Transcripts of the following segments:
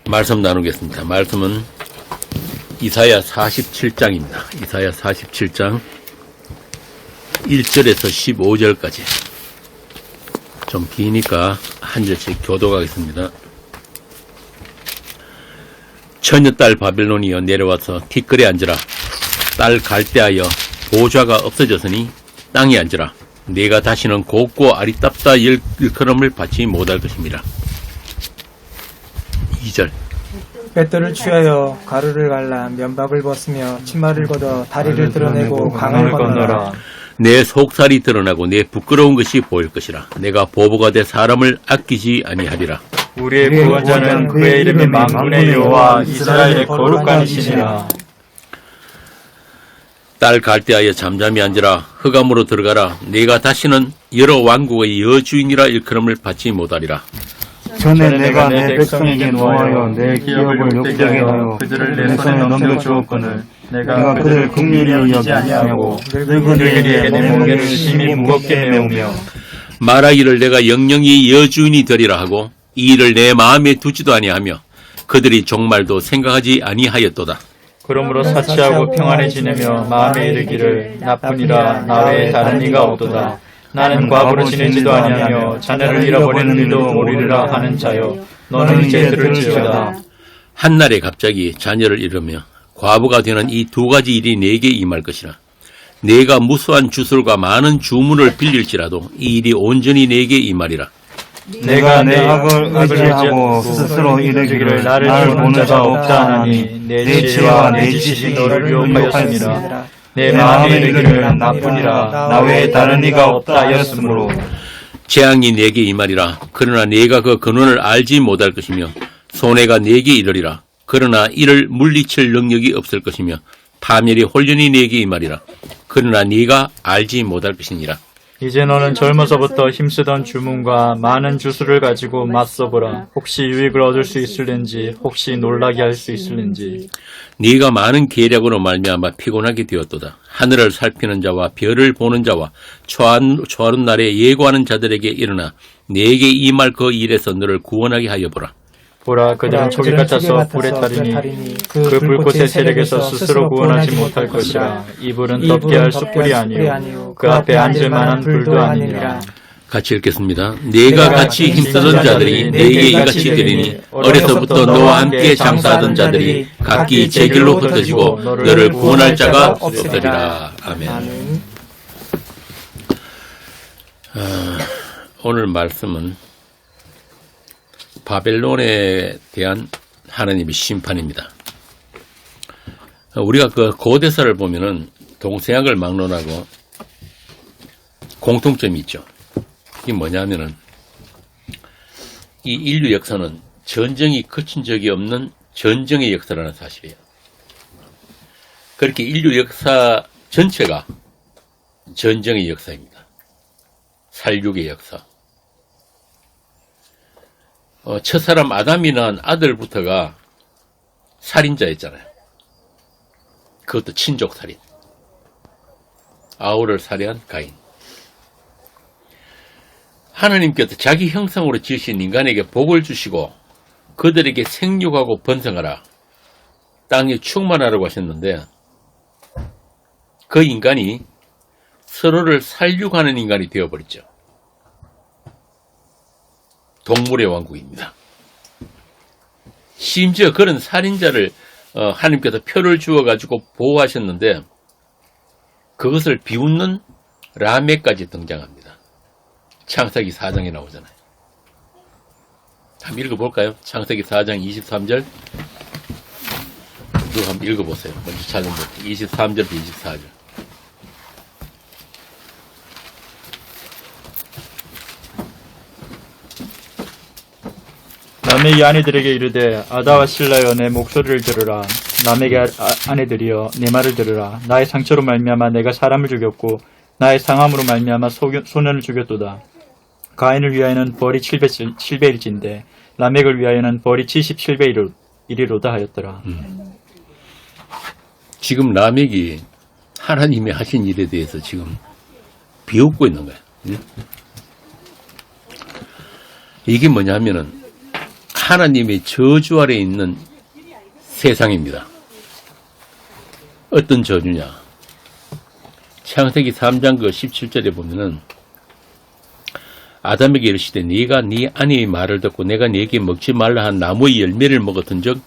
말씀 나누겠습니다. 말씀은 이사야 47장입니다. 이사야 47장 1절에서 15절까지. 좀 기니까 한 절씩 교독하겠습니다. 처녀딸 바벨론이여 내려와서 티끌에 앉으라. 딸 갈대하여 보좌가 없어졌으니 땅에 앉으라. 내가 다시는 곱고 아리따다 일컬음을 받지 못할 것입니다. 2절. 뱃돌을 취하여 가루를 갈라 면박을 벗으며 치마를 걷어 다리를 드러내고 강을 건너라. 내 속살이 드러나고 내 부끄러운 것이 보일 것이라. 내가 보복가 돼 사람을 아끼지 아니하리라. 우리의 구원자는 그의 이름이 만군의 여호와 이스라엘의 거룩한 이시니라. 딸 갈대하여 잠잠히 앉으라. 흑암으로 들어가라. 내가 다시는 여러 왕국의 여주인이라 일컬음을 받지 못하리라. 전에 내가 내 백성에게 노하여 내 기업을 욕되게 하여 그들을 내 손에 넘겨주었거늘 내가 그들을 긍휼히 여기지 아니하고 늙은이에게 내 무게를 심히 무겁게 메우며 말하기를 내가 영영이 여주인이 되리라 하고 이 일을 내 마음에 두지도 아니하며 그들이 종말도 생각하지 아니하였도다. 그러므로 사치하고 평안히 지내며 마음에 이르기를 나뿐이라 나 외에 다른 이가 없도다. 나는 과부로 지내지도 아니하며 자녀를 잃어버리는 일도 모르리라 하는 자여 너는 이제 들을지어다. 한날에 갑자기 자녀를 잃으며 과부가 되는 이 두 가지 일이 내게 임할 것이라. 내가 무수한 주술과 많은 주문을 빌릴지라도 이 일이 온전히 내게 임하리라. 내가 내 악을 의지하고 스스로 이르기를 나를 보는 자가 없다 하나니 내 지혜와 내 지식이 너를 유혹하였습니다. 내 마음에 이르기를 나뿐이라 나 외에 다른 이가 없다 하였으므로 재앙이 내게 임하리라. 그러나 내가 그 근원을 알지 못할 것이며 손해가 내게 이르리라. 그러나 이를 물리칠 능력이 없을 것이며 파멸이 홀연히 내게 임하리라. 그러나 네가 알지 못할 것이니라. 이제 너는 젊어서부터 힘쓰던 주문과 많은 주술을 가지고 맞서보라. 혹시 유익을 얻을 수 있을는지 혹시 놀라게 할 수 있을는지. 네가 많은 계략으로 말미암아 피곤하게 되었도다. 하늘을 살피는 자와 별을 보는 자와 초하룻 날에 예고하는 자들에게 일어나 내게 임할 그 일에서 너를 구원하게 하여 보라. 보라 그들은 촉이 같아서 불에 타리니 그 불꽃의 세력에서 스스로 구원하지 못할 것이라. 이 불은 덮게 할 숯불이 아니요 그 앞에 앉을 만한 불도 아니니라. 같이 읽겠습니다. 네가 같이 힘쓰던 자들이 내게 이같이 되리니 어려서부터 너와 함께 장사하던 자들이 각기 제 길로 흩어지고 너를 구원할 자가 없으리라. 아멘. 오늘 말씀은 바벨론에 대한 하나님의 심판입니다. 우리가 그 고대사를 보면은 동서양을 막론하고 공통점이 있죠. 이게 뭐냐면은 이 인류 역사는 전쟁이 그친 적이 없는 전쟁의 역사라는 사실이에요. 그렇게 인류 역사 전체가 전쟁의 역사입니다. 살육의 역사. 첫사람 아담이 낳은 아들부터가 살인자였잖아요. 그것도 친족살인. 아우를 살해한 가인. 하나님께서 자기 형상으로 지으신 인간에게 복을 주시고 그들에게 생육하고 번성하라. 땅에 충만하라고 하셨는데 그 인간이 서로를 살육하는 인간이 되어버렸죠. 동물의 왕국입니다. 심지어 그런 살인자를 하나님께서 표를 주어가지고 보호하셨는데 그것을 비웃는 라멕까지 등장합니다. 창세기 4장에 나오잖아요. 한번 읽어볼까요? 창세기 4장 23절. 그거 한번 읽어보세요. 먼저 찾은 것 23절부터 24절. 남의 아내들에게 이르되 아다와 실라여 내 목소리를 들으라. 남에게 아내들이여 내 말을 들으라. 나의 상처로 말미암아 내가 사람을 죽였고 나의 상함으로 말미암아 소년을 죽였도다. 가인을 위하여는 벌이 700일진데 라멕을 위하여는 벌이 77배이리로다 하였더라. 지금 라멕이 하나님이 하신 일에 대해서 지금 비웃고 있는 거예요. 이게 뭐냐면은 하나님의 저주 아래 있는 세상입니다. 어떤 저주냐? 창세기 3장 그 17절에 보면은 아담에게 이르시되 네가 네 아내의 말을 듣고 내가 네게 먹지 말라 한 나무의 열매를 먹었은즉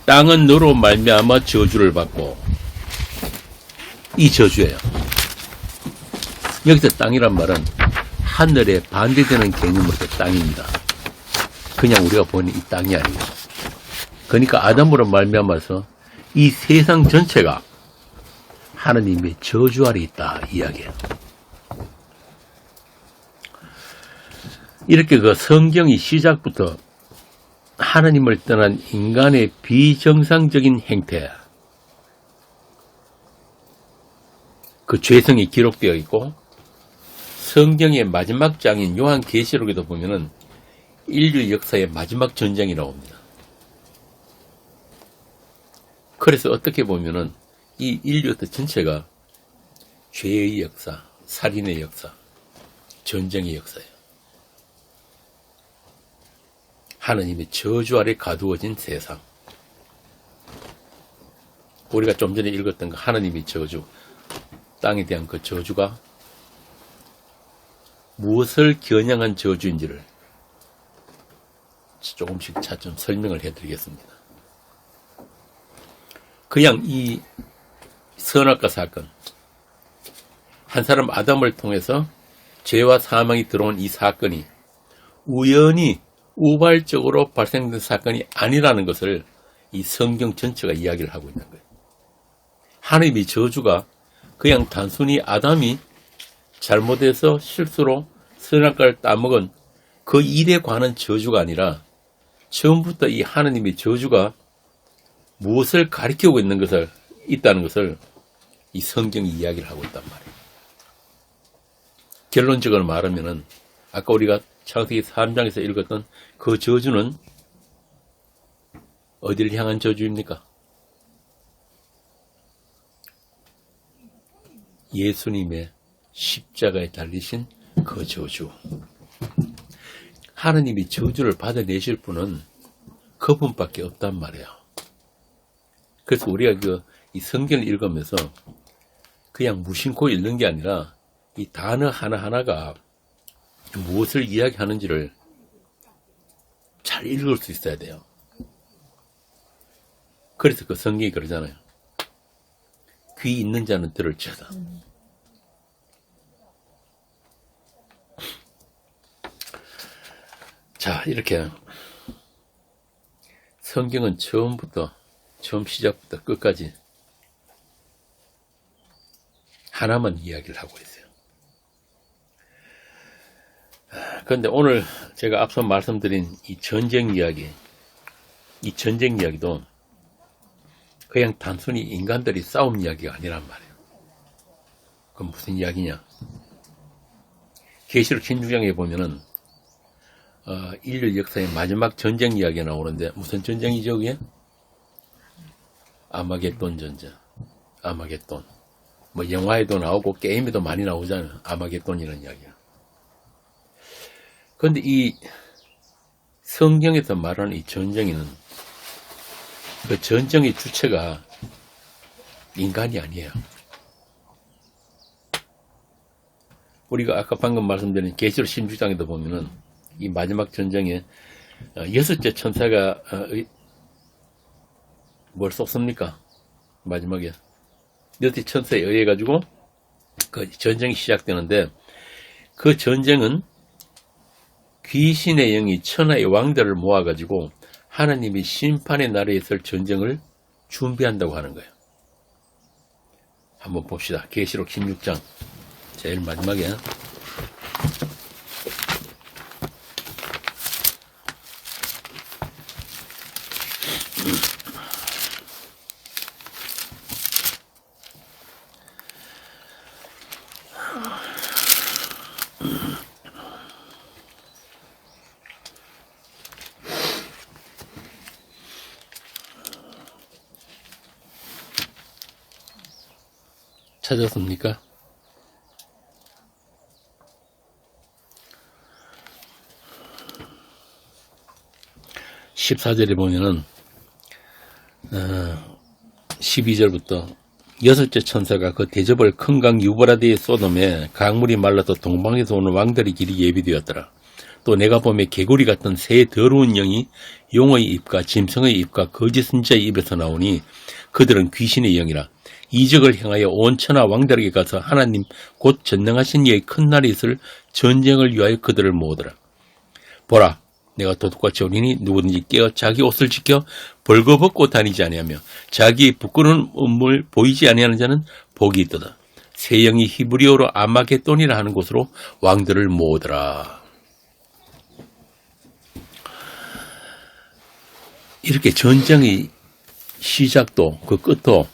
땅은 너로 말미암아 저주를 받고, 이 저주예요. 여기서 땅이란 말은 하늘에 반대되는 개념으로서 땅입니다. 그냥 우리가 보는 이 땅이 아니고, 그러니까 아담으로 말미암아서 이 세상 전체가 하나님의 저주 아래 있다 이야기예요. 이렇게 그 성경이 시작부터 하나님을 떠난 인간의 비정상적인 행태, 그 죄성이 기록되어 있고, 성경의 마지막 장인 요한계시록에도 보면은 인류 역사의 마지막 전쟁이 나옵니다. 그래서 어떻게 보면은 이 인류 전체가 죄의 역사, 살인의 역사, 전쟁의 역사예요. 하나님의 저주 아래 가두어진 세상. 우리가 좀 전에 읽었던 그 하나님의 저주, 땅에 대한 그 저주가 무엇을 겨냥한 저주인지를 조금씩 차츰 설명을 해드리겠습니다. 그냥 이 선악과 사건, 한 사람 아담을 통해서 죄와 사망이 들어온 이 사건이 우연히 우발적으로 발생된 사건이 아니라는 것을 이 성경 전체가 이야기를 하고 있는 거예요. 하나님의 저주가 그냥 단순히 아담이 잘못해서 실수로 선악과를 따먹은 그 일에 관한 저주가 아니라 처음부터 이 하나님의 저주가 무엇을 가리키고 있다는 것을 이 성경이 이야기를 하고 있단 말이에요. 결론적으로 말하면은 아까 우리가 창세기 3장에서 읽었던 그 저주는 어디를 향한 저주입니까? 예수님의 십자가에 달리신 그 저주. 하나님이 저주를 받아내실 분은 그분밖에 없단 말이에요. 그래서 우리가 이 성경을 읽으면서 그냥 무심코 읽는 게 아니라 이 단어 하나하나가 무엇을 이야기하는지를 잘 읽을 수 있어야 돼요. 그래서 그 성경이 그러잖아요. 귀 있는 자는 들을지어다. 자, 이렇게 성경은 처음 시작부터 끝까지 하나만 이야기를 하고 있어요. 그런데 오늘 제가 앞서 말씀드린 이 전쟁 이야기도 그냥 단순히 인간들이 싸움 이야기가 아니란 말이에요. 그럼 무슨 이야기냐? 계시록 16장에 보면은 인류 역사의 마지막 전쟁 이야기가 나오는데 무슨 전쟁이죠, 그게? 아마겟돈 전쟁. 아마겟돈. 뭐 영화에도 나오고 게임에도 많이 나오잖아요. 아마겟돈이라는 이야기야. 그런데 이 성경에서 말하는 이 전쟁에는 그 전쟁의 주체가 인간이 아니에요. 우리가 아까 방금 말씀드린 계시록 16장에도 보면은 이 마지막 전쟁에 여섯째 천사가 뭘 쏟습니까? 마지막에 여섯째 천사에 의해 가지고 그 전쟁이 시작되는데, 그 전쟁은 귀신의 영이 천하의 왕들을 모아가지고 하나님이 심판의 날에 있을 전쟁을 준비한다고 하는 거예요. 한번 봅시다. 계시록 16장 제일 마지막에 찾았습니까? 14절에 보면은 12절부터 여섯째 천사가 그 대접을 큰 강 유브라데에 쏟음에 강물이 말라서 동방에서 오는 왕들의 길이 예비되었더라. 또 내가 보매 개구리 같은 새 더러운 영이 용의 입과 짐승의 입과 거짓 선지자의 입에서 나오니 그들은 귀신의 영이라. 이적을 행하여 온 천하 왕들에게 가서 하나님 곧 전능하신 이의 큰 날이 있을 전쟁을 위하여 그들을 모으더라. 보라, 내가 도둑같이 오리니 누구든지 깨어 자기 옷을 지켜 벌거벗고 다니지 아니하며 자기의 부끄러운 음을 보이지 아니하는 자는 복이 있도다. 새 영이 히브리어로 아마겟돈이라 하는 곳으로 왕들을 모으더라. 이렇게 전쟁의 시작도 그 끝도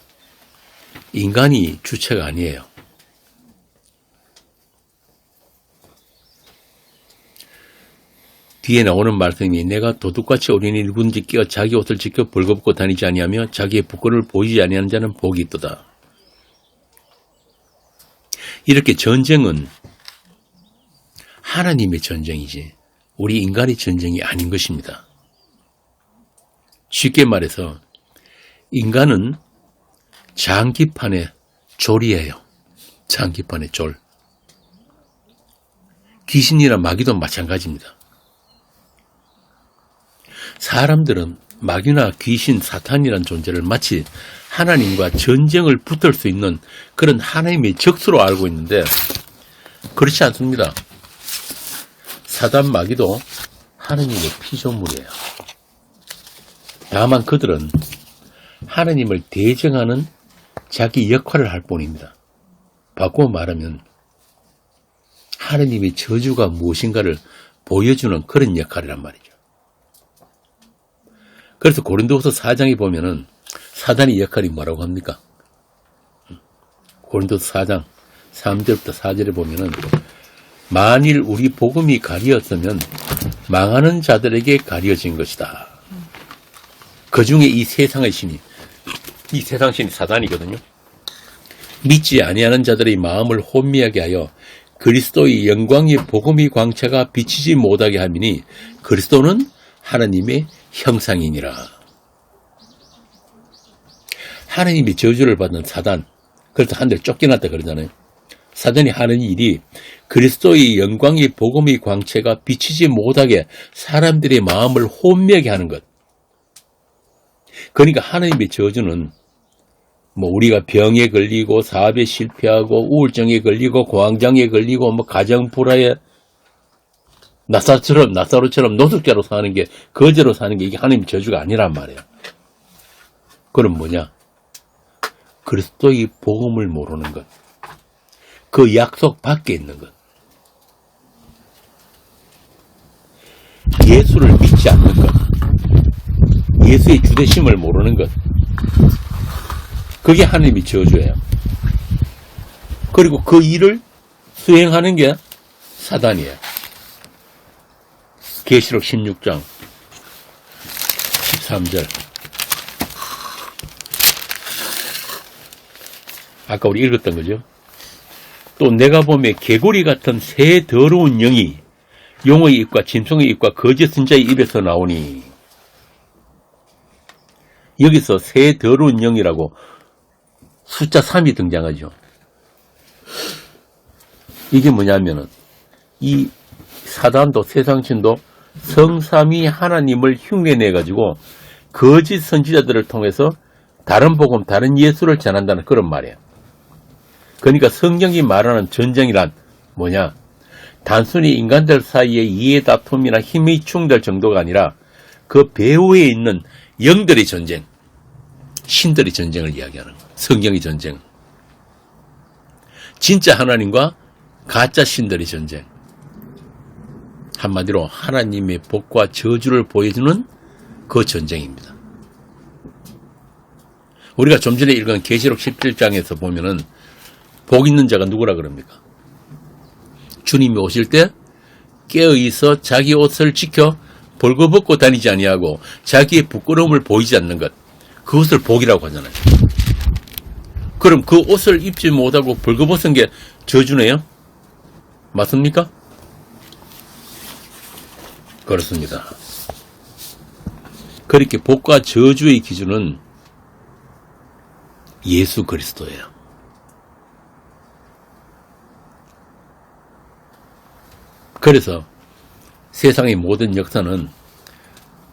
인간이 주체가 아니에요. 뒤에 나오는 말씀이 내가 도둑같이 오리니 누구든지 깨어 자기 옷을 지켜 벌거벗고 다니지 아니하며 자기의 부끄러움을 보이지 아니하는 자는 복이 있도다. 이렇게 전쟁은 하나님의 전쟁이지 우리 인간의 전쟁이 아닌 것입니다. 쉽게 말해서 인간은 장기판의 졸이에요. 장기판의 졸. 귀신이나 마귀도 마찬가지입니다. 사람들은 마귀나 귀신, 사탄이란 존재를 마치 하나님과 전쟁을 붙을 수 있는 그런 하나님의 적수로 알고 있는데 그렇지 않습니다. 사단, 마귀도 하나님의 피조물이에요. 다만 그들은 하나님을 대적하는 자기 역할을 할 뿐입니다. 바꾸어 말하면 하나님의 저주가 무엇인가를 보여주는 그런 역할이란 말이죠. 그래서 고린도후서 4장에 보면은 사단의 역할이 뭐라고 합니까? 고린도후서 4장 3절부터 4절에 보면은 만일 우리 복음이 가리었으면 망하는 자들에게 가려진 것이다. 그 중에 이 세상의 신이 이 세상 신이 사단이거든요. 믿지 아니하는 자들의 마음을 혼미하게 하여 그리스도의 영광의 복음의 광채가 비치지 못하게 함이니 그리스도는 하나님의 형상이니라. 하나님의 저주를 받는 사단, 그래서 하늘에 쫓겨났다 그러잖아요. 사단이 하는 일이 그리스도의 영광의 복음의 광채가 비치지 못하게 사람들의 마음을 혼미하게 하는 것. 그러니까 하나님의 저주는 뭐 우리가 병에 걸리고 사업에 실패하고 우울증에 걸리고 공황장애에 걸리고 뭐 가정 불화에 나사로처럼 노숙자로 사는 게 거지로 사는 게 이게 하나님의 저주가 아니란 말이에요. 그럼 뭐냐? 그리스도의 복음을 모르는 것. 그 약속 밖에 있는 것. 예수를 믿지 않는 것. 예수의 주되심을 모르는 것. 그게 하나님의 저주예요. 그리고 그 일을 수행하는 게 사단이에요. 계시록 16장 13절. 아까 우리 읽었던 거죠. 또 내가 보매 개구리 같은 새 더러운 영이 용의 입과 짐승의 입과 거짓 선지자의 입에서 나오니. 여기서 새 더러운 영이라고 숫자 3이 등장하죠. 이게 뭐냐면은 이 사단도 세상신도 성삼위 하나님을 흉내내가지고 거짓 선지자들을 통해서 다른 복음, 다른 예수를 전한다는 그런 말이에요. 그러니까 성경이 말하는 전쟁이란 뭐냐? 단순히 인간들 사이의 이해 다툼이나 힘의 충돌 정도가 아니라 그 배후에 있는 영들의 전쟁, 신들의 전쟁을 이야기하는 거예요. 성경의 전쟁. 진짜 하나님과 가짜 신들의 전쟁. 한마디로 하나님의 복과 저주를 보여주는 그 전쟁입니다. 우리가 좀 전에 읽은 계시록 17장에서 보면은 복 있는 자가 누구라 그럽니까? 주님이 오실 때 깨어있어 자기 옷을 지켜 벌거벗고 다니지 아니하고 자기의 부끄러움을 보이지 않는 것. 그것을 복이라고 하잖아요. 그럼 그 옷을 입지 못하고 벌거벗은 게 저주네요? 맞습니까? 그렇습니다. 그렇게 복과 저주의 기준은 예수 그리스도예요. 그래서 세상의 모든 역사는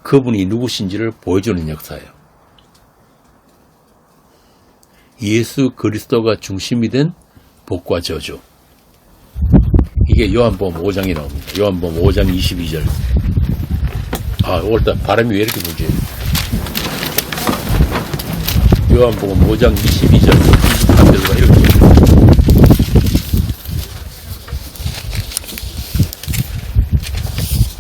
그분이 누구신지를 보여주는 역사예요. 예수 그리스도가 중심이 된 복과 저주. 이게 요한복음 5장에 나옵니다. 요한복음 5장 22절. 오늘따라 바람이 왜 이렇게 불지? 요한복음 5장 22절 23절과 이렇게.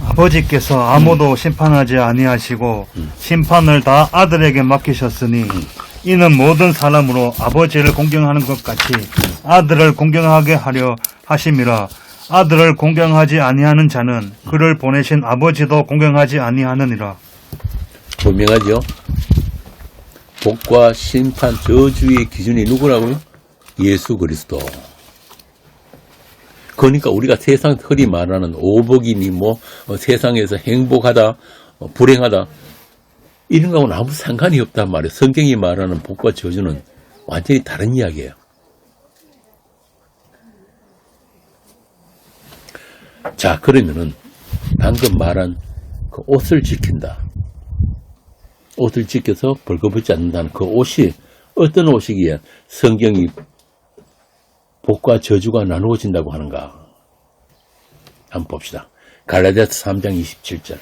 아버지께서 아무도 심판하지 아니하시고 심판을 다 아들에게 맡기셨으니 이는 모든 사람으로 아버지를 공경하는 것 같이 아들을 공경하게 하려 하심이라. 아들을 공경하지 아니하는 자는 그를 보내신 아버지도 공경하지 아니하느니라. 분명하죠? 복과 심판, 저주의 기준이 누구라고요? 예수 그리스도. 그러니까 우리가 세상 흔히 말하는 오복이니 세상에서 행복하다, 불행하다 이런 거하고는 아무 상관이 없단 말이에요. 성경이 말하는 복과 저주는 완전히 다른 이야기예요. 자, 그러면은 방금 말한 그 옷을 지킨다. 옷을 지켜서 벌거벗지 않는다는 그 옷이 어떤 옷이기에 성경이 복과 저주가 나누어진다고 하는가? 한번 봅시다. 갈라디아서 3장 27절.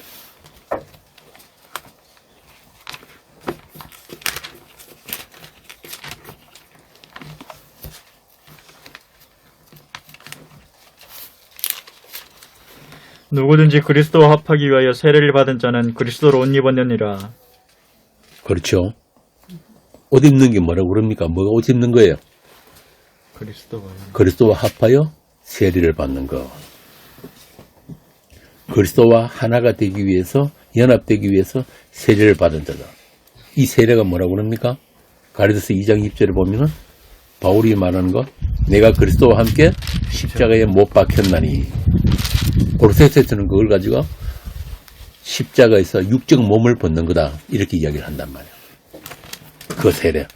누구든지 그리스도와 합하기 위하여 세례를 받은 자는 그리스도로 옷 입었느니라. 그렇죠. 옷 입는 게 뭐라고 그럽니까? 뭐가 옷 입는 거예요? 그리스도와 합하여 세례를 받는 것. 그리스도와 하나가 되기 위해서, 연합되기 위해서 세례를 받은 자다. 이 세례가 뭐라고 그럽니까? 갈라디아서 2장 20절에 보면은 바울이 말하는 거, 내가 그리스도와 함께 십자가에 못 박혔나니. 고로새서에서는 그걸 가지고 십자가에서 육적 몸을 벗는 거다. 이렇게 이야기를 한단 말이에요. 그 세례.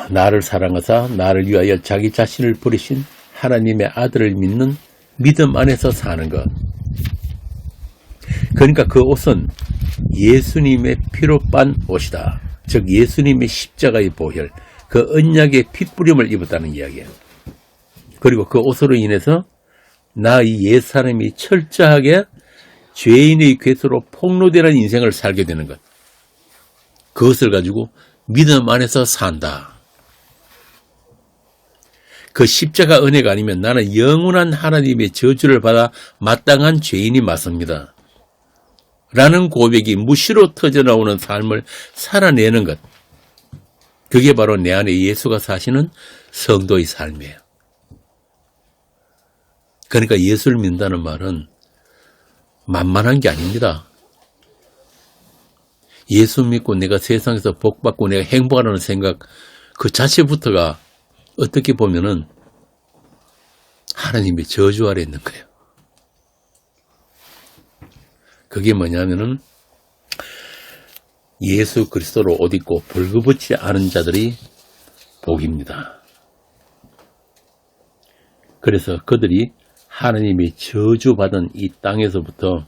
나를 사랑하사 나를 위하여 자기 자신을 버리신 하나님의 아들을 믿는 믿음 안에서 사는 것. 그러니까 그 옷은 예수님의 피로 빤 옷이다. 즉 예수님의 십자가의 보혈, 그 언약의 핏부림을 입었다는 이야기예요. 그리고 그 옷으로 인해서 나 이 옛사람이 철저하게 죄인의 궤수로 폭로되는 인생을 살게 되는 것. 그것을 가지고 믿음 안에서 산다. 그 십자가 은혜가 아니면 나는 영원한 하나님의 저주를 받아 마땅한 죄인이 맞습니다. 라는 고백이 무시로 터져나오는 삶을 살아내는 것. 그게 바로 내 안에 예수가 사시는 성도의 삶이에요. 그러니까 예수를 믿는다는 말은 만만한 게 아닙니다. 예수 믿고 내가 세상에서 복받고 내가 행복하라는 생각 그 자체부터가 어떻게 보면은 하나님의 저주 아래 있는 거예요. 그게 뭐냐면은 예수 그리스도로 옷 입고 벌거벗지 않은 자들이 복입니다. 그래서 그들이 하나님이 저주받은 이 땅에서부터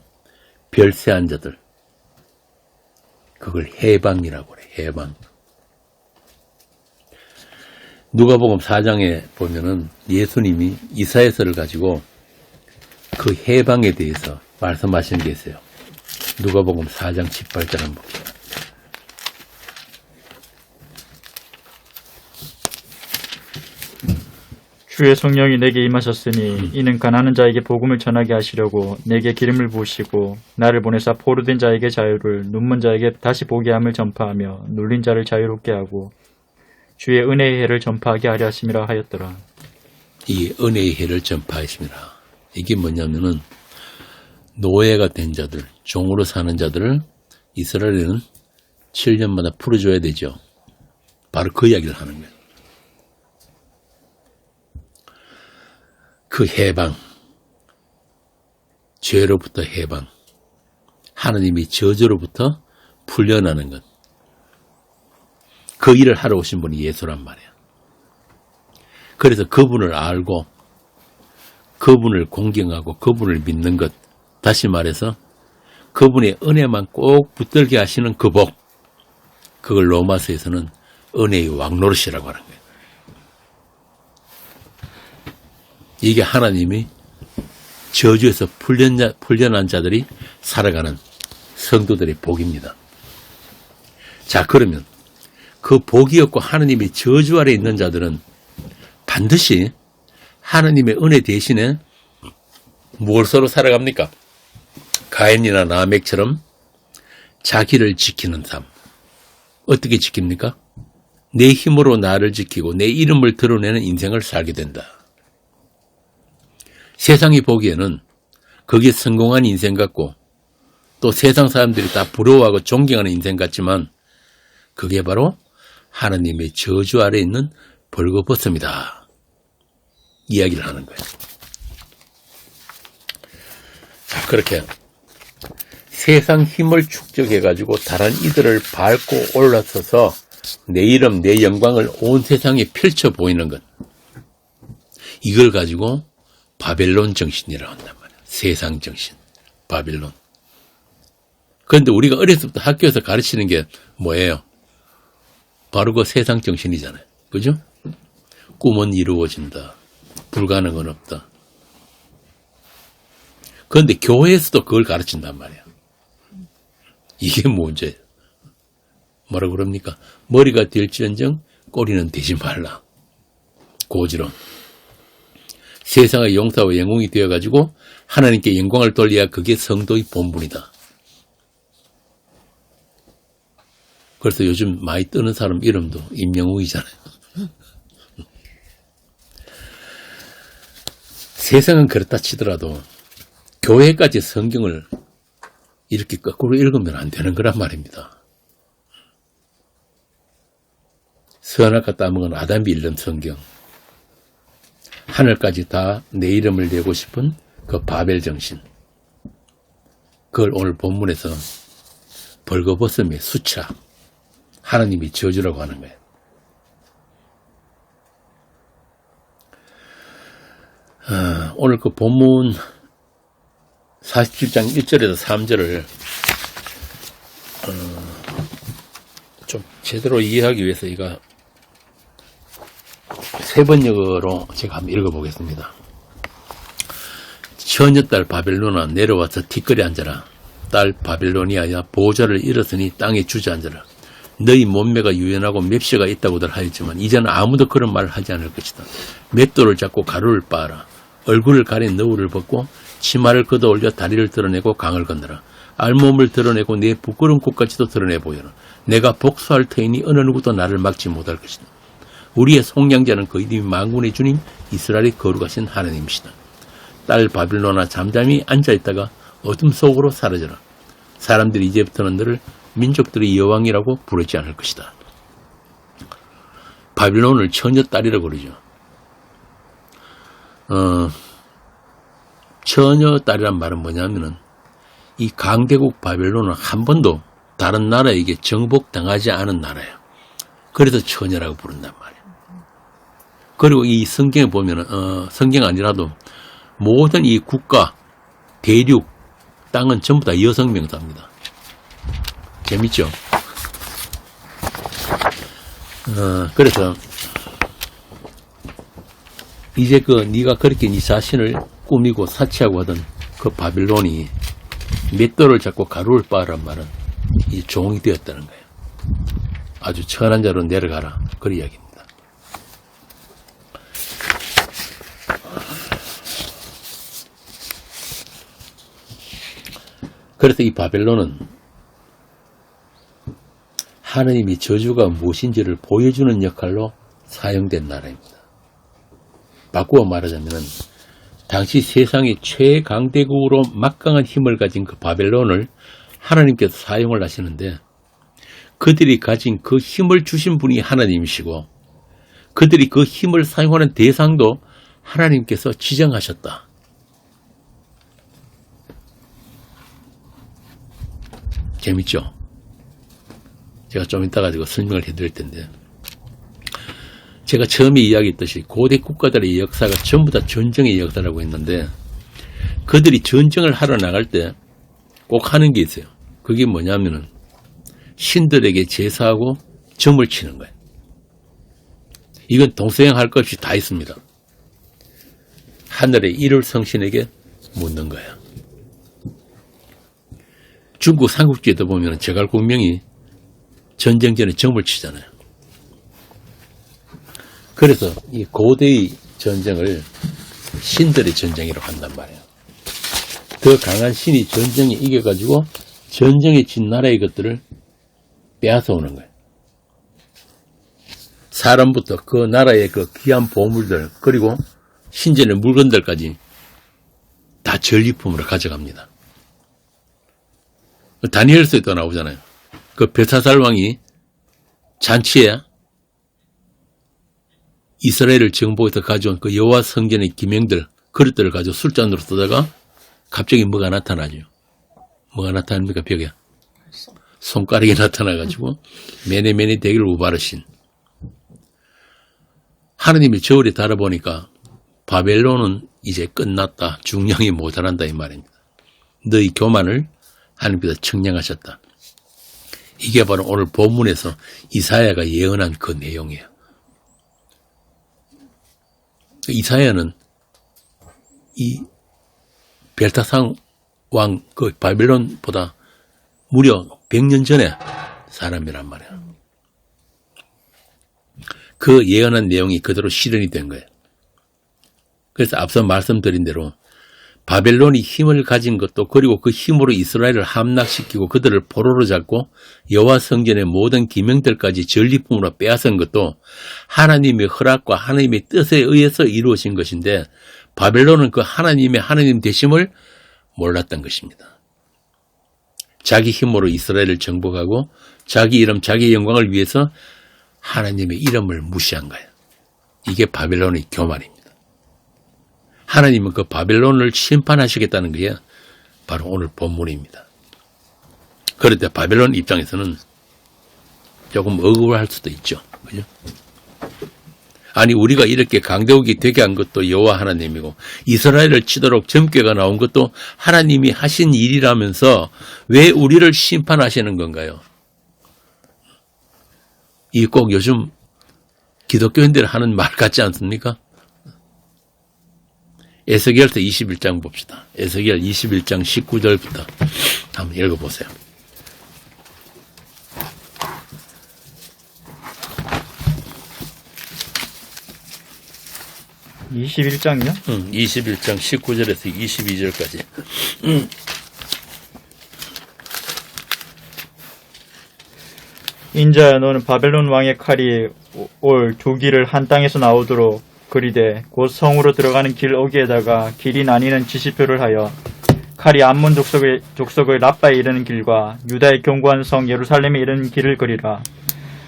별세한 자들, 그걸 해방이라고 그래. 해방. 누가복음 4장에 보면은 예수님이 이사야서를 가지고 그 해방에 대해서 말씀하시는 게 있어요. 누가복음 4장 18절 한번 봅시다. 주의 성령이 내게 임하셨으니 이는 가난한 자에게 복음을 전하게 하시려고 내게 기름을 부으시고 나를 보내사 포로된 자에게 자유를, 눈먼 자에게 다시 보게 함을 전파하며 눌린 자를 자유롭게 하고 주의 은혜의 해를 전파하게 하려 하심이라 하였더라. 이 은혜의 해를 전파하십니다. 이게 뭐냐면은 노예가 된 자들, 종으로 사는 자들을 이스라엘에는 7년마다 풀어줘야 되죠. 바로 그 이야기를 하는 거예요. 그 해방, 죄로부터 해방, 하나님의 저주로부터 풀려나는 것. 그 일을 하러 오신 분이 예수란 말이야. 그래서 그분을 알고 그분을 공경하고 그분을 믿는 것. 다시 말해서 그분의 은혜만 꼭 붙들게 하시는 그 복. 그걸 로마서에서는 은혜의 왕노릇이라고 하는 거예요. 이게 하나님이 저주에서 풀려난 자들이 살아가는 성도들의 복입니다. 자, 그러면 그 복이 없고 하나님의 저주 아래 있는 자들은 반드시 하나님의 은혜 대신에 무엇을 서로 살아갑니까? 가인이나 라멕처럼 자기를 지키는 삶. 어떻게 지킵니까? 내 힘으로 나를 지키고 내 이름을 드러내는 인생을 살게 된다. 세상이 보기에는 그게 성공한 인생 같고 또 세상 사람들이 다 부러워하고 존경하는 인생 같지만 그게 바로 하나님의 저주 아래 있는 벌거벗음이다. 이야기를 하는 거예요. 자, 그렇게 세상 힘을 축적해가지고 다른 이들을 밟고 올라서서 내 이름, 내 영광을 온 세상에 펼쳐 보이는 것. 이걸 가지고 바벨론 정신이라고 한단 말이야. 세상 정신. 바벨론. 그런데 우리가 어렸을 때 학교에서 가르치는 게 뭐예요? 바로 그 세상 정신이잖아요. 그죠? 꿈은 이루어진다. 불가능은 없다. 그런데 교회에서도 그걸 가르친단 말이야. 이게 문제예요. 뭐라 그럽니까? 머리가 될지언정 꼬리는 되지 말라. 고지론. 세상의 용사와 영웅이 되어가지고 하나님께 영광을 돌려야 그게 성도의 본분이다. 그래서 요즘 많이 뜨는 사람 이름도 임영웅이잖아요. 세상은 그렇다 치더라도 교회까지 성경을 이렇게 거꾸로 읽으면 안 되는 거란 말입니다. 선악과 따먹은 아담이 읽는 성경. 하늘까지 다 내 이름을 내고 싶은 그 바벨 정신. 그걸 오늘 본문에서 벌거벗음의 수차. 하나님이 저주라고 하는 거예요. 오늘 그 본문 47장 1절에서 3절을 좀 제대로 이해하기 위해서 이거 세 번역으로 제가 한번 읽어보겠습니다. 처녀딸 바벨론아 내려와서 티끌에 앉아라. 딸 바벨로니아야 보좌를 잃었으니 땅에 주저앉아라. 너희 몸매가 유연하고 맵시가 있다고들 하였지만 이제는 아무도 그런 말을 하지 않을 것이다. 맷돌을 잡고 가루를 빻아라. 얼굴을 가린 너울을 벗고 치마를 걷어올려 다리를 드러내고 강을 건너라. 알몸을 드러내고 내 부끄러운 곳까지도 드러내 보여라. 내가 복수할 터이니 어느 누구도 나를 막지 못할 것이다. 우리의 속량자는 그 이름이 만군의 주님 이스라엘의 거룩하신 하나님이시다. 딸 바빌론아 잠잠히 앉아있다가 어둠 속으로 사라져라. 사람들이 이제부터는 너를 민족들의 여왕이라고 부르지 않을 것이다. 바빌론을 처녀딸이라고 그러죠. 처녀딸이란 말은 뭐냐면은 이 강대국 바벨론은 한 번도 다른 나라에게 정복당하지 않은 나라예요. 그래서 처녀라고 부른단 말이에요. 그리고 이 성경에 보면은 성경 아니라도 모든 이 국가, 대륙, 땅은 전부 다 여성 명사입니다. 재밌죠? 그래서 이제 네가 그렇게 네 자신을 꾸미고 사치하고 하던 그 바빌론이 맷돌을 잡고 가루를 빻으란 말은 이 종이 되었다는 거예요. 아주 천한 자로 내려가라. 그 이야기입니다. 그래서 이 바벨론은 하나님이 저주가 무엇인지를 보여주는 역할로 사용된 나라입니다. 바꾸어 말하자면 당시 세상의 최강대국으로 막강한 힘을 가진 그 바벨론을 하나님께서 사용을 하시는데 그들이 가진 그 힘을 주신 분이 하나님이시고 그들이 그 힘을 사용하는 대상도 하나님께서 지정하셨다. 재밌죠? 제가 좀 이따 가지고 설명을 해드릴 텐데, 제가 처음에 이야기했듯이 고대 국가들의 역사가 전부 다 전쟁의 역사라고 했는데, 그들이 전쟁을 하러 나갈 때 꼭 하는 게 있어요. 그게 뭐냐면은 신들에게 제사하고 점을 치는 거예요. 이건 동서양 할 것 없이 다 있습니다. 하늘의 일월 성신에게 묻는 거예요. 중국 삼국지에도 보면 제갈공명이 전쟁 전에 점을 치잖아요. 그래서 이 고대의 전쟁을 신들의 전쟁이라고 한단 말이에요. 더 강한 신이 전쟁에 이겨가지고 전쟁에 진 나라의 것들을 빼앗아 오는 거예요. 사람부터 그 나라의 그 귀한 보물들, 그리고 신전의 물건들까지 다 전리품으로 가져갑니다. 다니엘서에도 나오잖아요. 그 벨사살 왕이 잔치에 이스라엘을 정복해서 가져온 그 여호와 성전의 기명들, 그릇들을 가지고 술잔으로 쓰다가 갑자기 뭐가 나타나죠. 뭐가 나타납니까? 벽에 손가락이 나타나가지고 메네메네 대기를 우바르신. 하느님이 저울에 달아보니까 바벨론은 이제 끝났다. 중량이 모자란다 이 말입니다. 너희 교만을 하느님께서 청량하셨다. 이게 바로 오늘 본문에서 이사야가 예언한 그 내용이에요. 이사야는 이 벨타상 왕 그 바벨론보다 무려 100년 전에 사람이란 말이에요. 그 예언한 내용이 그대로 실현이 된 거예요. 그래서 앞서 말씀드린 대로 바벨론이 힘을 가진 것도, 그리고 그 힘으로 이스라엘을 함락시키고 그들을 포로로 잡고 여호와 성전의 모든 기명들까지 전리품으로 빼앗은 것도 하나님의 허락과 하나님의 뜻에 의해서 이루어진 것인데, 바벨론은 그 하나님의 하나님 되심을 몰랐던 것입니다. 자기 힘으로 이스라엘을 정복하고 자기 이름, 자기 영광을 위해서 하나님의 이름을 무시한 거예요. 이게 바벨론의 교만입니다. 하나님은 그 바벨론을 심판하시겠다는 게 바로 오늘 본문입니다. 그런데 바벨론 입장에서는 조금 억울할 수도 있죠. 그죠? 아니, 우리가 이렇게 강대국이 되게 한 것도 여호와 하나님이고, 이스라엘을 치도록 점괘가 나온 것도 하나님이 하신 일이라면서 왜 우리를 심판하시는 건가요? 이 꼭 요즘 기독교인들 하는 말 같지 않습니까? 에스겔서 21장 봅시다. 에스겔 21장 19절부터 한번 읽어보세요. 21장이요? 21장 19절에서 22절까지. 인자야, 너는 바벨론 왕의 칼이 올 두 길을 한 땅에서 나오도록 그리되 곧 성으로 들어가는 길 어귀에다가 길이 나뉘는 지시표를 하여 칼이 암몬 족속의 라빠에 이르는 길과 유다의 견고한 성 예루살렘에 이르는 길을 그리라.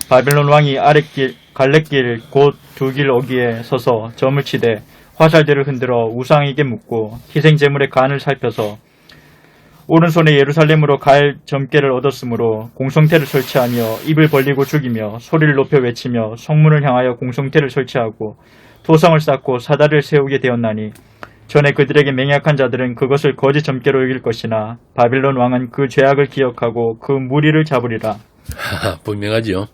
바벨론 왕이 아랫길 갈렛길 곧 두 길 어귀에 서서 점을 치되 화살들을 흔들어 우상에게 묻고 희생제물의 간을 살펴서 오른손에 예루살렘으로 갈 점괘를 얻었으므로 공성태를 설치하며 입을 벌리고 죽이며 소리를 높여 외치며 성문을 향하여 공성태를 설치하고 토성을 쌓고 사다리를 세우게 되었나니 전에 그들에게 맹약한 자들은 그것을 거짓 점괘로 여길 것이나 바빌론 왕은 그 죄악을 기억하고 그 무리를 잡으리라. 분명하죠.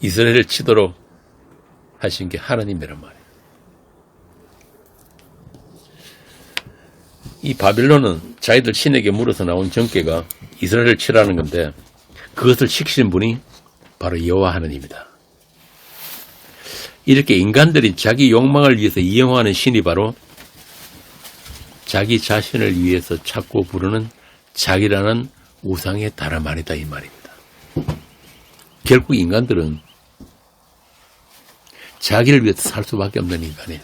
이스라엘을 치도록 하신 게 하나님이란 말이에요. 이 바빌론은 자기들 신에게 물어서 나온 점괘가 이스라엘을 치라는 건데, 그것을 시키신 분이 바로 여호와 하나님이다. 이렇게 인간들이 자기 욕망을 위해서 이용하는 신이 바로 자기 자신을 위해서 찾고 부르는 자기라는 우상의 다름 아니다 이 말입니다. 결국 인간들은 자기를 위해서 살 수밖에 없는 인간이에요.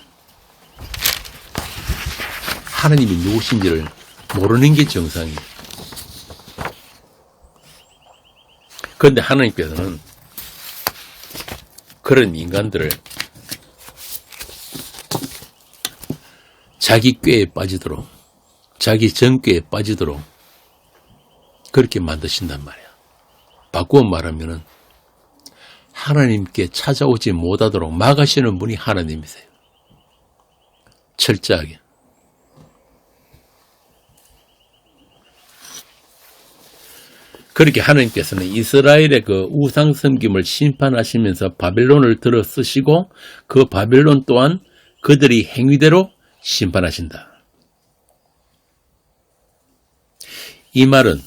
하나님이 누구신지를 모르는 게 정상이에요. 그런데 하나님께서는 그런 인간들을 자기 꾀에 빠지도록, 자기 정꾀에 빠지도록 그렇게 만드신단 말이야. 바꾸어 말하면은 하나님께 찾아오지 못하도록 막으시는 분이 하나님이세요. 철저하게. 그렇게 하나님께서는 이스라엘의 그 우상 섬김을 심판하시면서 바벨론을 들어 쓰시고 그 바벨론 또한 그들이 행위대로 심판하신다. 이 말은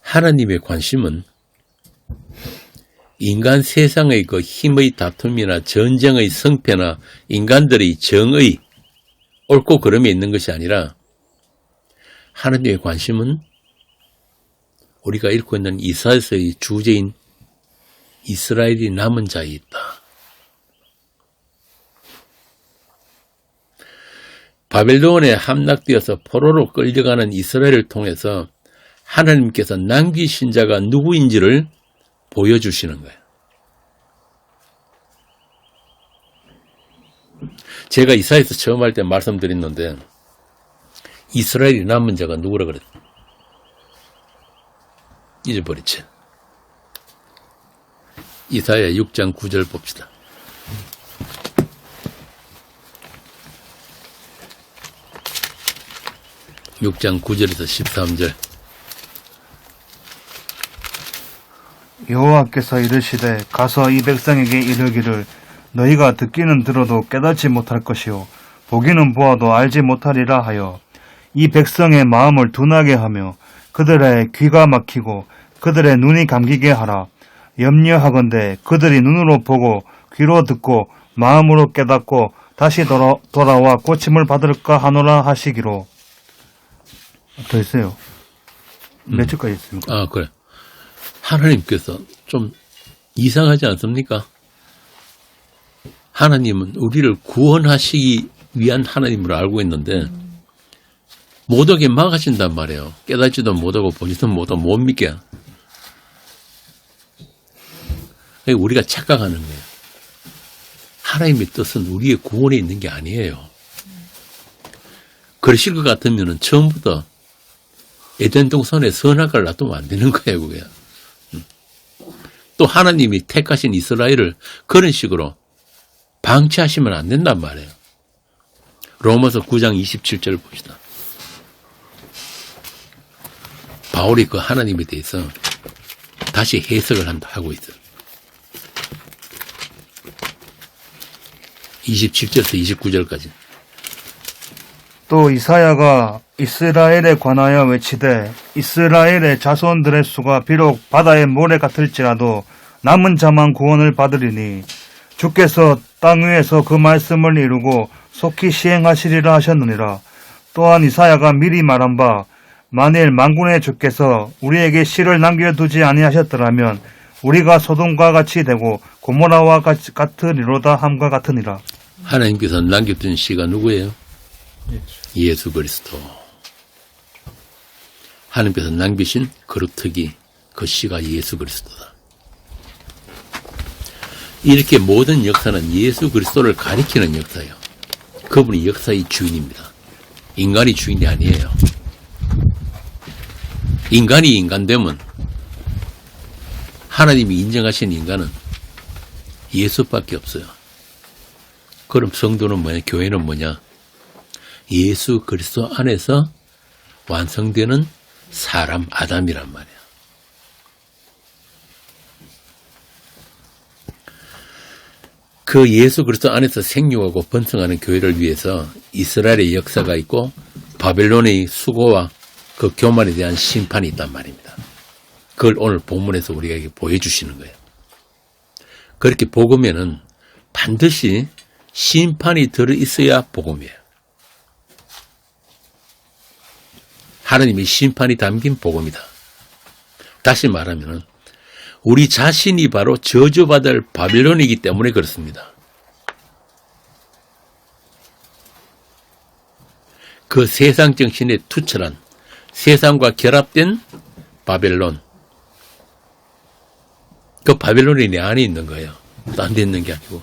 하나님의 관심은 인간 세상의 그 힘의 다툼이나 전쟁의 성패나 인간들의 정의, 옳고 그름에 있는 것이 아니라 하나님의 관심은 우리가 읽고 있는 이사야서의 주제인 이스라엘이 남은 자에 있다. 바벨론에 함락되어서 포로로 끌려가는 이스라엘을 통해서 하나님께서 남기신 자가 누구인지를 보여주시는 거예요. 제가 이사야서 처음 할 때 말씀드렸는데 이스라엘이 남은 자가 누구라 그랬어요? 잊어버렸지. 이사야 6장 9절 봅시다. (6장 9절에서 13절) 여호와께서 이르시되 가서 이 백성에게 이르기를 너희가 듣기는 들어도 깨닫지 못할 것이요 보기는 보아도 알지 못하리라 하여 이 백성의 마음을 둔하게 하며 그들의 귀가 막히고 그들의 눈이 감기게 하라. 염려하건대 그들이 눈으로 보고 귀로 듣고 마음으로 깨닫고 다시 돌아와 고침을 받을까 하노라 하시기로. 더 있어요. 몇 줄까지 있습니까? 아, 그래. 하나님께서 좀 이상하지 않습니까? 하나님은 우리를 구원하시기 위한 하나님으로 알고 있는데 못 오게 막으신단 말이에요. 깨닫지도 못하고 보지도 못하고 못 믿게. 우리가 착각하는 거예요. 하나님의 뜻은 우리의 구원에 있는 게 아니에요. 그러실 것 같으면 처음부터 에덴 동산에 선악과를 놔두면 안 되는 거예요, 그게. 또 하나님이 택하신 이스라엘을 그런 식으로 방치하시면 안 된단 말이에요. 로마서 9장 27절 봅시다. 바울이 그 하나님에 대해서 다시 해석을 하고 있어요. 27절에서 29절까지. 또 이사야가 이스라엘에 관하여 외치되 이스라엘의 자손들의 수가 비록 바다의 모래 같을지라도 남은 자만 구원을 받으리니 주께서 땅 위에서 그 말씀을 이루고 속히 시행하시리라 하셨느니라. 또한 이사야가 미리 말한 바 만일 만군의 주께서 우리에게 씨를 남겨두지 아니하셨더라면 우리가 소돔과 같이 되고 고모라와 같으리로다 함과 같으니라. 하나님께서 남겨둔 씨가 누구예요? 예수 그리스도. 하나님께서 남기신 그루터기, 그 씨가 예수 그리스도다. 이렇게 모든 역사는 예수 그리스도를 가리키는 역사예요. 그분이 역사의 주인입니다. 인간이 주인이 아니에요. 인간이 인간 되면 하나님이 인정하신 인간은 예수밖에 없어요. 그럼 성도는 뭐냐? 교회는 뭐냐? 예수 그리스도 안에서 완성되는 사람 아담이란 말이야. 그 예수 그리스도 안에서 생육하고 번성하는 교회를 위해서 이스라엘의 역사가 있고 바벨론의 수고와 그 교만에 대한 심판이 있단 말입니다. 그걸 오늘 본문에서 우리에게 보여주시는 거예요. 그렇게 복음에는 반드시 심판이 들어있어야 복음이에요. 하나님의 심판이 담긴 복음이다. 다시 말하면 우리 자신이 바로 저주받을 바벨론이기 때문에 그렇습니다. 그 세상 정신에 투철한 세상과 결합된 바벨론, 그 바벨론이 내 안에 있는 거예요. 딴 데 있는 게 아니고.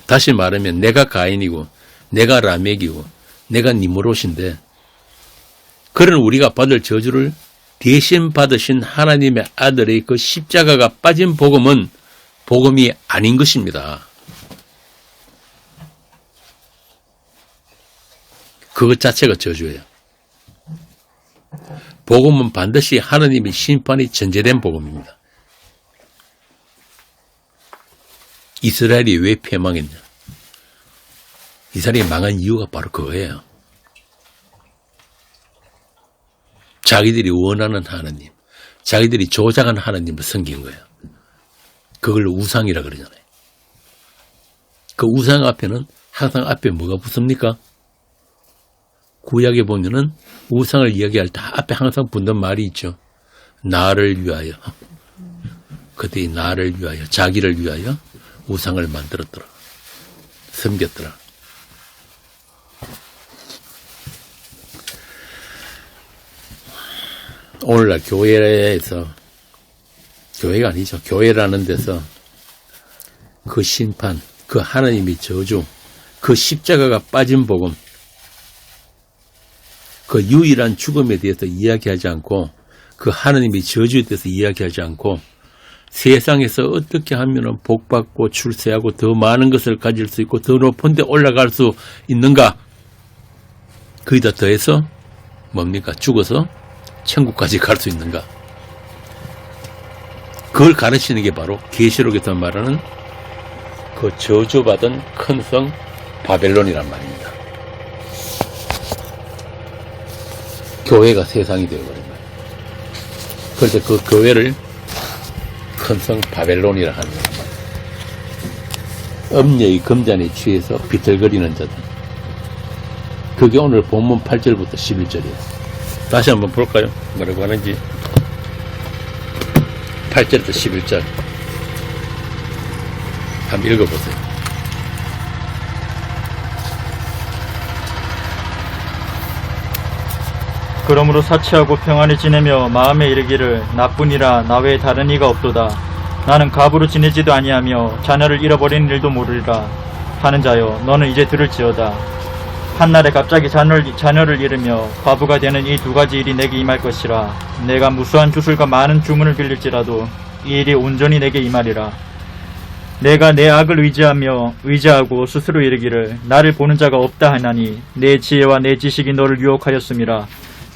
다시 말하면 내가 가인이고 내가 라멕이고 내가 니므롯인데 그런 우리가 받을 저주를 대신 받으신 하나님의 아들의 그 십자가가 빠진 복음은 복음이 아닌 것입니다. 그것 자체가 저주예요. 복음은 반드시 하나님의 심판이 전제된 복음입니다. 이스라엘이 왜 패망했냐? 이스라엘이 망한 이유가 바로 그거예요. 자기들이 원하는 하나님, 자기들이 조작한 하나님을 섬긴 거예요. 그걸 우상이라 그러잖아요. 그 우상 앞에는 항상 앞에 뭐가 붙습니까? 구약에 보면은 우상을 이야기할 때 앞에 항상 붙는 말이 있죠. 나를 위하여. 그들이 나를 위하여, 자기를 위하여 우상을 만들었더라. 섬겼더라. 오늘날 교회에서, 교회가 아니죠. 교회라는 데서 그 심판, 그 하나님의 저주, 그 십자가가 빠진 복음, 그 유일한 죽음에 대해서 이야기하지 않고 그 하나님의 저주에 대해서 이야기하지 않고 세상에서 어떻게 하면 복받고 출세하고 더 많은 것을 가질 수 있고 더 높은 데 올라갈 수 있는가? 거기다 더해서 뭡니까? 죽어서 천국까지 갈 수 있는가? 그걸 가르치는 게 바로 계시록에서 말하는 그 저주받은 큰 성 바벨론이란 말입니다. 교회가 세상이 되어버린 거예요. 그래서 그 교회를 큰 성 바벨론이라 하는 거예요. 음녀의 금잔에 취해서 비틀거리는 자들. 그게 오늘 본문 8절부터 11절이에요. 다시 한번 볼까요? 뭐라고 하는지. 8절부터 11절. 한번 읽어보세요. 그러므로 사치하고 평안히 지내며 마음에 이르기를 나뿐이라 나 외에 다른 이가 없도다. 나는 갑으로 지내지도 아니하며 자녀를 잃어버리는 일도 모르리라 하는 자여, 너는 이제 들을지어다. 한날에 갑자기 자녀를 잃으며 과부가 되는 이 두 가지 일이 내게 임할 것이라. 내가 무수한 주술과 많은 주문을 빌릴지라도 이 일이 온전히 내게 임하리라. 내가 내 악을 의지하고 스스로 이르기를 나를 보는 자가 없다 하나니 내 지혜와 내 지식이 너를 유혹하였음이라.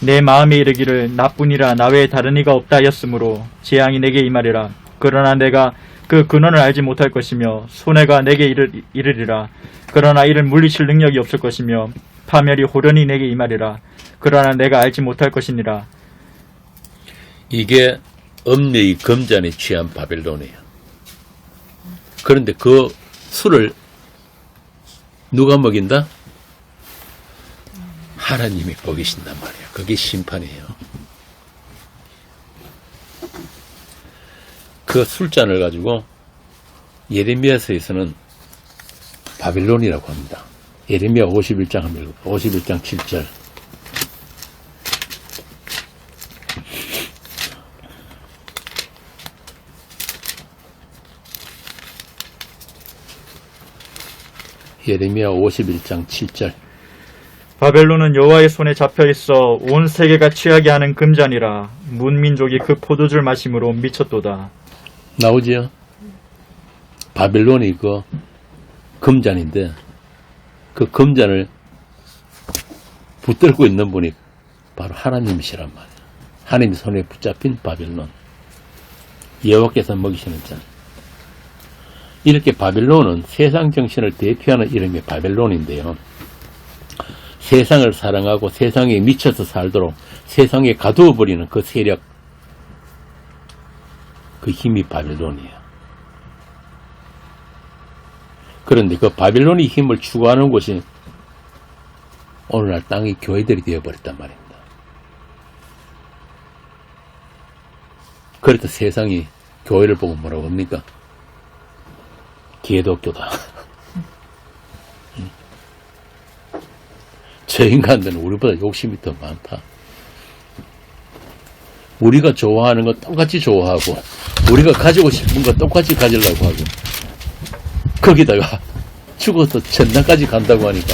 내 마음에 이르기를 나뿐이라 나 외에 다른 이가 없다 하였으므로 재앙이 내게 임하리라. 그러나 내가 그 근원을 알지 못할 것이며 손해가 내게 이르리라. 그러나 이를 물리칠 능력이 없을 것이며 파멸이 호련히 내게 임하리라. 그러나 내가 알지 못할 것이니라. 이게 음녀의 금잔에 취한 바벨론이에요. 그런데 그 술을 누가 먹인다? 하나님이 먹이신단 말이에요. 그게 심판이에요. 그 술잔을 가지고 예레미야서에서는 바벨론이라고 합니다. 예레미야 51장 한번 읽어요. 51장 7절. 예레미야 51장 7절. 바벨론은 여호와의 손에 잡혀있어 온 세계가 취하게 하는 금잔이라. 문민족이 그 포도주를 마심으로 미쳤도다. 나오지요? 바벨론이 그 금잔인데 그 금잔을 붙들고 있는 분이 바로 하나님이시란 말이에요. 하나님 손에 붙잡힌 바벨론. 여호와께서 먹이시는 잔. 이렇게 바벨론은 세상 정신을 대표하는 이름이 바벨론인데요. 세상을 사랑하고 세상에 미쳐서 살도록 세상에 가두어버리는 그 세력, 그 힘이 바벨론이에요. 그런데 그 바벨론의 힘을 추구하는 곳이 오늘날 땅의 교회들이 되어버렸단 말입니다. 그래서 세상이 교회를 보고 뭐라고 합니까? 기독교다. 저 인간들은 우리보다 욕심이 더 많다. 우리가 좋아하는 거 똑같이 좋아하고 우리가 가지고 싶은 거 똑같이 가지려고 하고 거기다가 죽어서 천당까지 간다고 하니까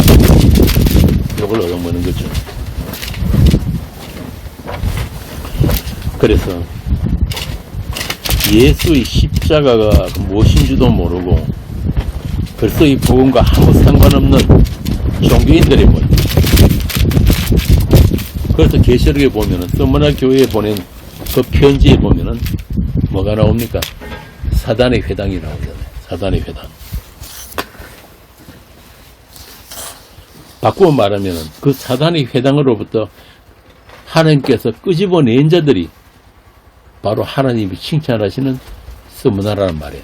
이걸 얻어먹는 거죠. 그래서 예수의 십자가가 무엇인지도 모르고 벌써 이 복음과 아무 상관없는 종교인들이 모여. 그래서 계시록에 보면은 서머나 교회에 보낸 그 편지에 보면은 뭐가 나옵니까? 사단의 회당이 나오잖아요. 사단의 회당. 바꾸어 말하면은 그 사단의 회당으로부터 하나님께서 끄집어낸 자들이 바로 하나님이 칭찬하시는 서머나라는 말이에요.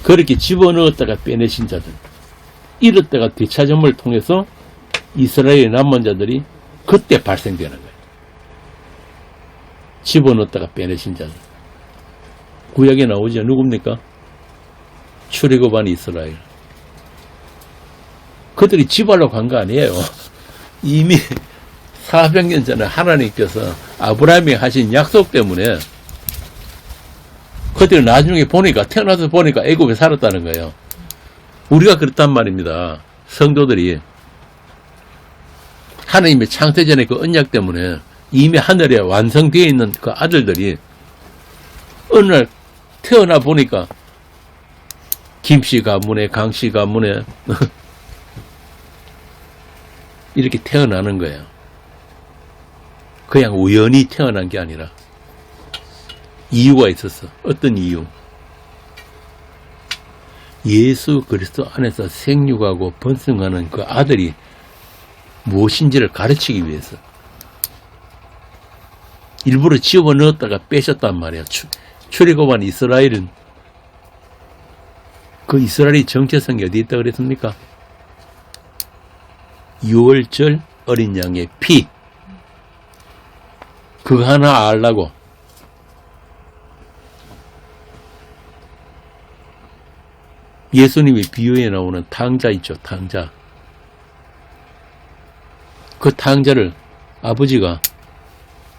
그렇게 집어넣었다가 빼내신 자들, 이렇다가 되찾음을 통해서 이스라엘의 남은 자들이 그때 발생되는 거예요. 집어넣었다가 빼내신 자들. 구약에 나오죠. 누굽니까? 출애굽한 이스라엘. 그들이 집하려고 한 거 아니에요. 이미 400년 전에 하나님께서 아브라함이 하신 약속 때문에 그들이 나중에 보니까, 태어나서 보니까 애굽에 살았다는 거예요. 우리가 그렇단 말입니다. 성도들이 하나님의 창세전의 그 언약 때문에 이미 하늘에 완성되어 있는 그 아들들이 어느 날 태어나 보니까 김씨 가문에, 강씨 가문에 이렇게 태어나는 거예요. 그냥 우연히 태어난 게 아니라 이유가 있었어. 어떤 이유? 예수 그리스도 안에서 생육하고 번성하는 그 아들이 무엇인지를 가르치기 위해서 일부러 집어넣었다가 빼셨단 말이야. 출애굽한 이스라엘은 그 이스라엘의 정체성이 어디 있다 그랬습니까? 유월절 어린 양의 피, 그거 하나 알라고. 예수님이 비유에 나오는 탕자 있죠. 탕자. 그 탕자를 아버지가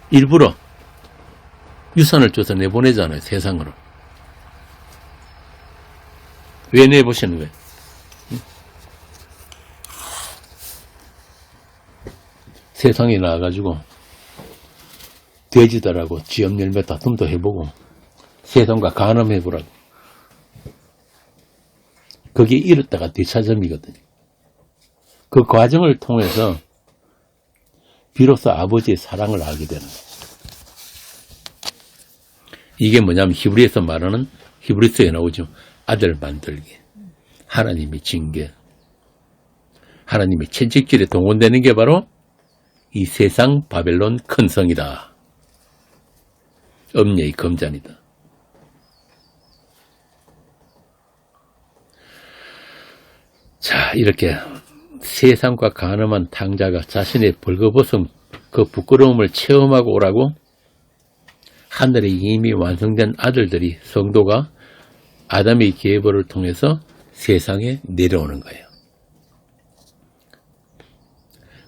일부러 유산을 줘서 내보내잖아요. 세상으로. 왜 내보시는 거예요? 세상에 나와가지고 돼지들하고 지엄 열매 다툼도 해보고 세상과 간음해보라고. 그게 이렇다가 되찾음이거든요. 그 과정을 통해서 비로소 아버지의 사랑을 알게 되는 거예요. 이게 뭐냐면 히브리에서 말하는, 히브리서에 나오죠. 아들 만들기, 하나님의 징계, 하나님의 채찍질에 동원되는 게 바로 이 세상 바벨론 큰 성이다. 엄녀의 검잔이다. 자, 이렇게 세상과 간음한 탕자가 자신의 벌거벗은 그 부끄러움을 체험하고 오라고 하늘에 이미 완성된 아들들이, 성도가 아담의 계보를 통해서 세상에 내려오는 거예요.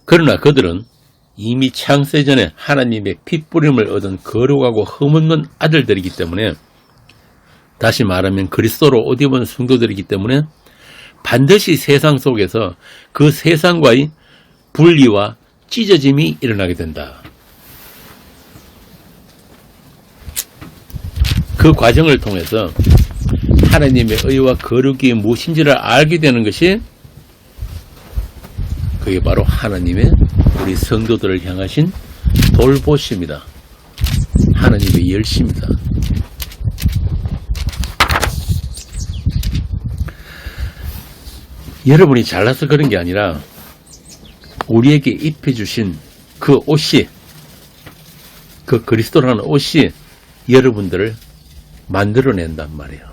그러나 그들은 이미 창세전에 하나님의 핏부림을 얻은 거룩하고 흠없는 아들들이기 때문에, 다시 말하면 그리스도로 옷 입은 성도들이기 때문에 반드시 세상 속에서 그 세상과의 분리와 찢어짐이 일어나게 된다. 그 과정을 통해서 하나님의 의와 거룩이 무엇인지를 알게 되는 것이, 그게 바로 하나님의 우리 성도들을 향하신 돌보심이다. 하나님의 열심이다. 여러분이 잘나서 그런 게 아니라 우리에게 입혀주신 그 옷이, 그 그리스도라는 옷이 여러분들을 만들어낸단 말이에요.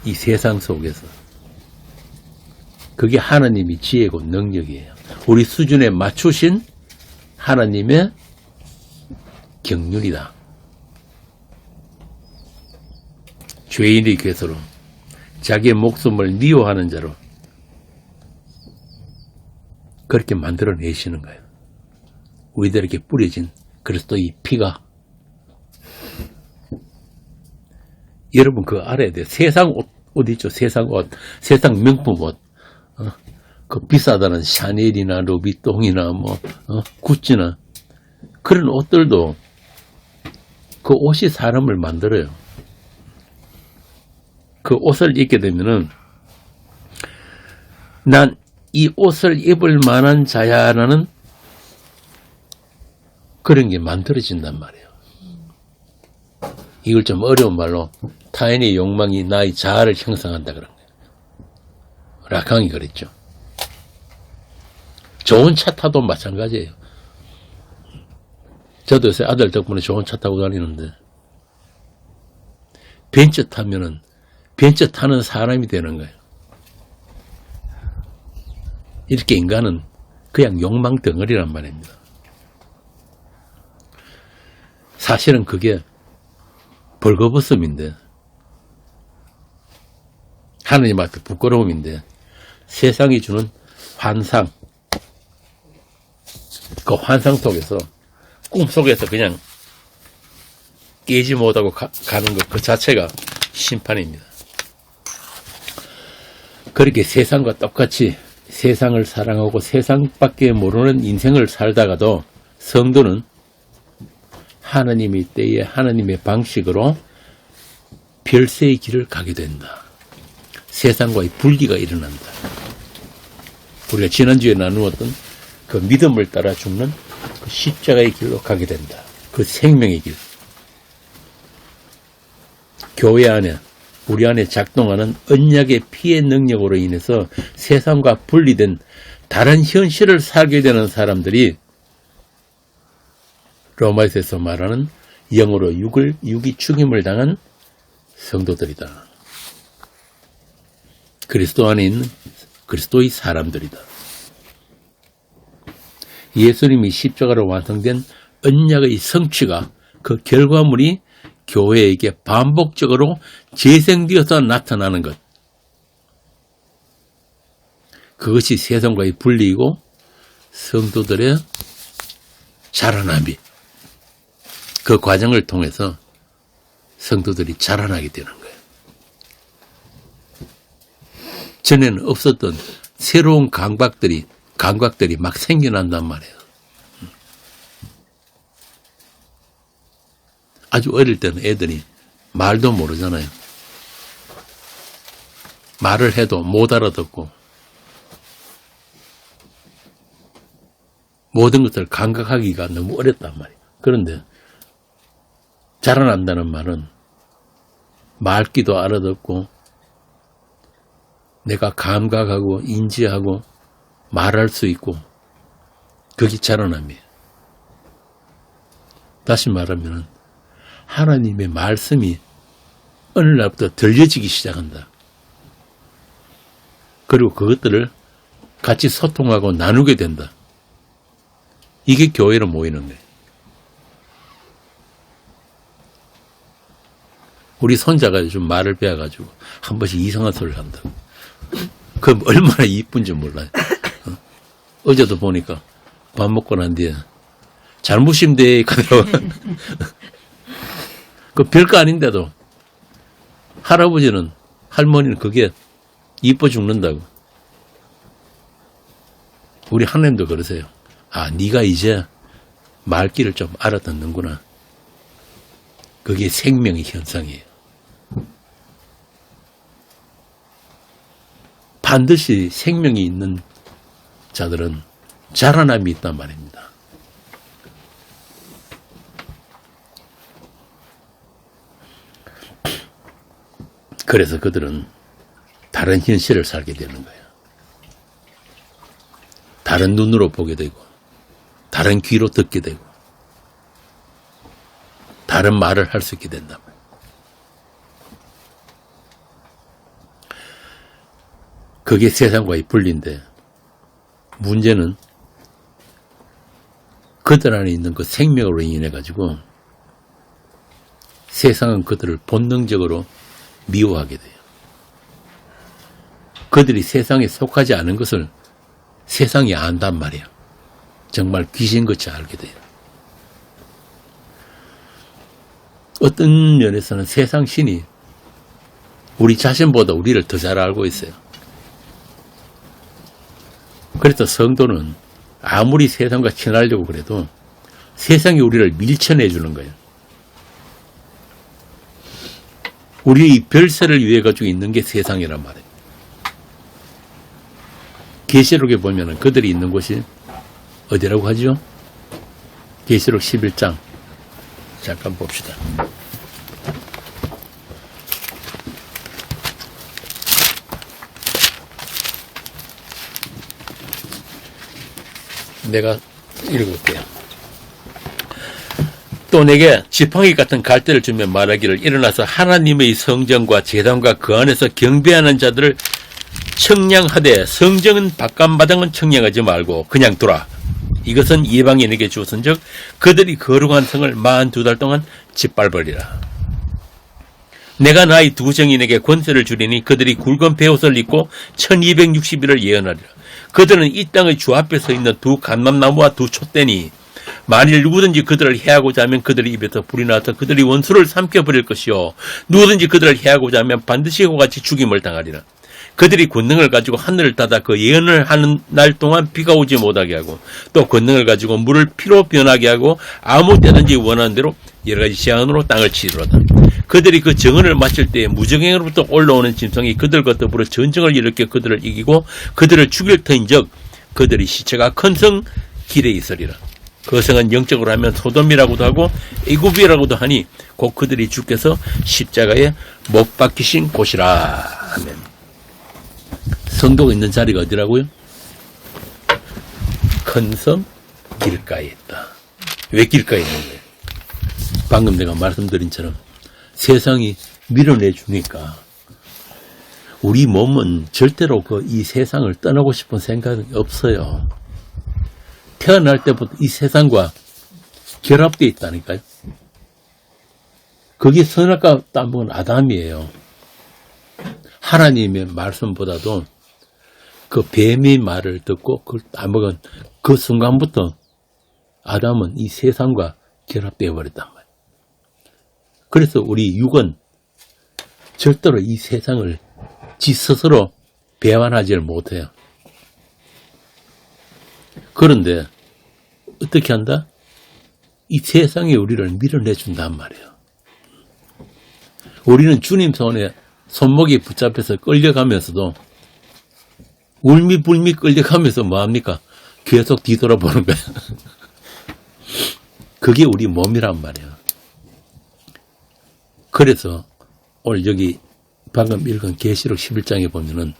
이 세상 속에서. 그게 하나님의 지혜고 능력이에요. 우리 수준에 맞추신 하나님의 경륜이다. 죄인의 괴소로, 자기의 목숨을 미워하는 자로 그렇게 만들어내시는 거예요. 우리들에게 뿌려진 그리스도의 피가. 여러분 그거 알아야 돼요. 세상 옷 있죠. 세상 옷, 세상 명품 옷. 그 비싸다는 샤넬이나 루비통이나 구찌나 그런 옷들도 그 옷이 사람을 만들어요. 그 옷을 입게 되면은 난 이 옷을 입을 만한 자야라는 그런 게 만들어진단 말이에요. 이걸 좀 어려운 말로 타인의 욕망이 나의 자아를 형성한다 그런 거예요. 라캉이 그랬죠. 좋은 차 타도 마찬가지예요. 저도 요새 아들 덕분에 좋은 차 타고 다니는데 벤츠 타면은 벤츠 타는 사람이 되는 거예요. 이렇게 인간은 그냥 욕망 덩어리란 말입니다. 사실은 그게 벌거벗음인데 하느님한테 부끄러움인데 세상이 주는 환상, 그 환상 속에서 꿈속에서 그냥 깨지 못하고 가는 것 그 자체가 심판입니다. 그렇게 세상과 똑같이 세상을 사랑하고 세상밖에 모르는 인생을 살다가도 성도는 하나님의 때에 하나님의 방식으로 별세의 길을 가게 된다. 세상과의 분리가 일어난다. 우리가 지난주에 나누었던 그 믿음을 따라 죽는 그 십자가의 길로 가게 된다. 그 생명의 길. 교회 안에 우리 안에 작동하는 언약의 피의 능력으로 인해서 세상과 분리된 다른 현실을 살게 되는 사람들이 로마서에서 말하는 영으로 육이 죽임을 당한 성도들이다. 그리스도 안에 있는 그리스도의 사람들이다. 예수님이 십자가로 완성된 언약의 성취가 그 결과물이 교회에게 반복적으로 재생되어서 나타나는 것. 그것이 세상과의 분리이고 성도들의 자라남이 그 과정을 통해서 성도들이 자라나게 되는 거예요. 전에는 없었던 새로운 감각들이 막 생겨난단 말이에요. 아주 어릴 때는 애들이 말도 모르잖아요. 말을 해도 못 알아듣고 모든 것을 감각하기가 너무 어렵단 말이에요. 그런데 자라난다는 말은 말귀도 알아듣고 내가 감각하고 인지하고 말할 수 있고 그게 자라남이에요. 다시 말하면 하나님의 말씀이 어느 날부터 들려지기 시작한다. 그리고 그것들을 같이 소통하고 나누게 된다. 이게 교회로 모이는 거예요. 우리 손자가 요즘 말을 배워가지고 한 번씩 이상한 소리를 한다고. 그럼 얼마나 이쁜지 몰라요. 어제도 보니까 밥 먹고 난 뒤에 잘못이면 돼. 그 별거 아닌데도 할아버지는 할머니는 그게 이뻐 죽는다고. 우리 하나님도 그러세요. 아, 네가 이제 말귀를 좀 알아듣는구나. 그게 생명의 현상이에요. 반드시 생명이 있는 자들은 자라남이 있단 말입니다. 그래서 그들은 다른 현실을 살게 되는 거예요. 다른 눈으로 보게 되고 다른 귀로 듣게 되고 다른 말을 할 수 있게 된단 말이에요. 그게 세상과의 분리인데 문제는 그들 안에 있는 그 생명으로 인해 가지고 세상은 그들을 본능적으로 미워하게 돼요. 그들이 세상에 속하지 않은 것을 세상이 안단 말이에요. 정말 귀신같이 알게 돼요. 어떤 면에서는 세상 신이 우리 자신보다 우리를 더 잘 알고 있어요. 그래서 성도는 아무리 세상과 친하려고 그래도 세상이 우리를 밀쳐내 주는 거예요. 우리 별세를 위해 가지고 있는 게 세상이란 말이에요. 계시록에 보면은 그들이 있는 곳이 어디라고 하죠? 계시록 11장. 잠깐 봅시다. 내가 읽을게요. 또 내게 지팡이 같은 갈대를 주며 말하기를 일어나서 하나님의 성전과 제단과 그 안에서 경배하는 자들을 청량하되 성전은 바깥마당은 청량하지 말고 그냥 두라. 이것은 이방인에게 주었은즉 그들이 거룩한 성을 42달 동안 짓밟으리라. 내가 나의 두 정인에게 권세를 주리니 그들이 굵은 베옷을 입고 1260일을 예언하리라. 그들은 이 땅의 주 앞에 서 있는 두 감람나무와 두 촛대니 만일 누구든지 그들을 해하고자 하면 그들의 입에서 불이 나서 그들이 원수를 삼켜버릴 것이요 누구든지 그들을 해하고자 하면 반드시 그와 같이 죽임을 당하리라. 그들이 권능을 가지고 하늘을 닫아 그 예언을 하는 날 동안 비가 오지 못하게 하고 또 권능을 가지고 물을 피로 변하게 하고 아무 때든지 원하는 대로 여러 가지 제한으로 땅을 치리로다. 그들이 그 정언을 마칠 때에 무정행으로부터 올라오는 짐승이 그들과 더불어 전쟁을 일으켜 그들을 이기고 그들을 죽일 터인즉 그들의 시체가 큰 성 길에 있으리라. 그 성은 영적으로 하면 소돔이라고도 하고 애굽이라고도 하니 곧 그들이 주께서 십자가에 못 박히신 곳이라. 아멘. 성도가 있는 자리가 어디라고요? 큰 섬 길가에 있다. 왜 길가에 있는 거예요? 방금 내가 말씀드린 처럼 세상이 밀어내주니까 우리 몸은 절대로 이 세상을 떠나고 싶은 생각이 없어요. 태어날 때부터 이 세상과 결합되어 있다니까요. 그게 선악과 따먹은 아담이에요. 하나님의 말씀보다도 그 뱀의 말을 듣고 그걸 따먹은 그 순간부터 아담은 이 세상과 결합되어 버렸단 말이에요. 그래서 우리 육은 절대로 이 세상을 지 스스로 배반하지 못해요. 그런데 어떻게 한다? 이 세상이 우리를 밀어내준단 말이에요. 우리는 주님 손에 손목이 붙잡혀서 끌려가면서도 울미불미 끌려가면서 뭐합니까? 계속 뒤돌아보는 거예요. 그게 우리 몸이란 말이에요. 그래서 오늘 여기 방금 읽은 계시록 11장에 보면은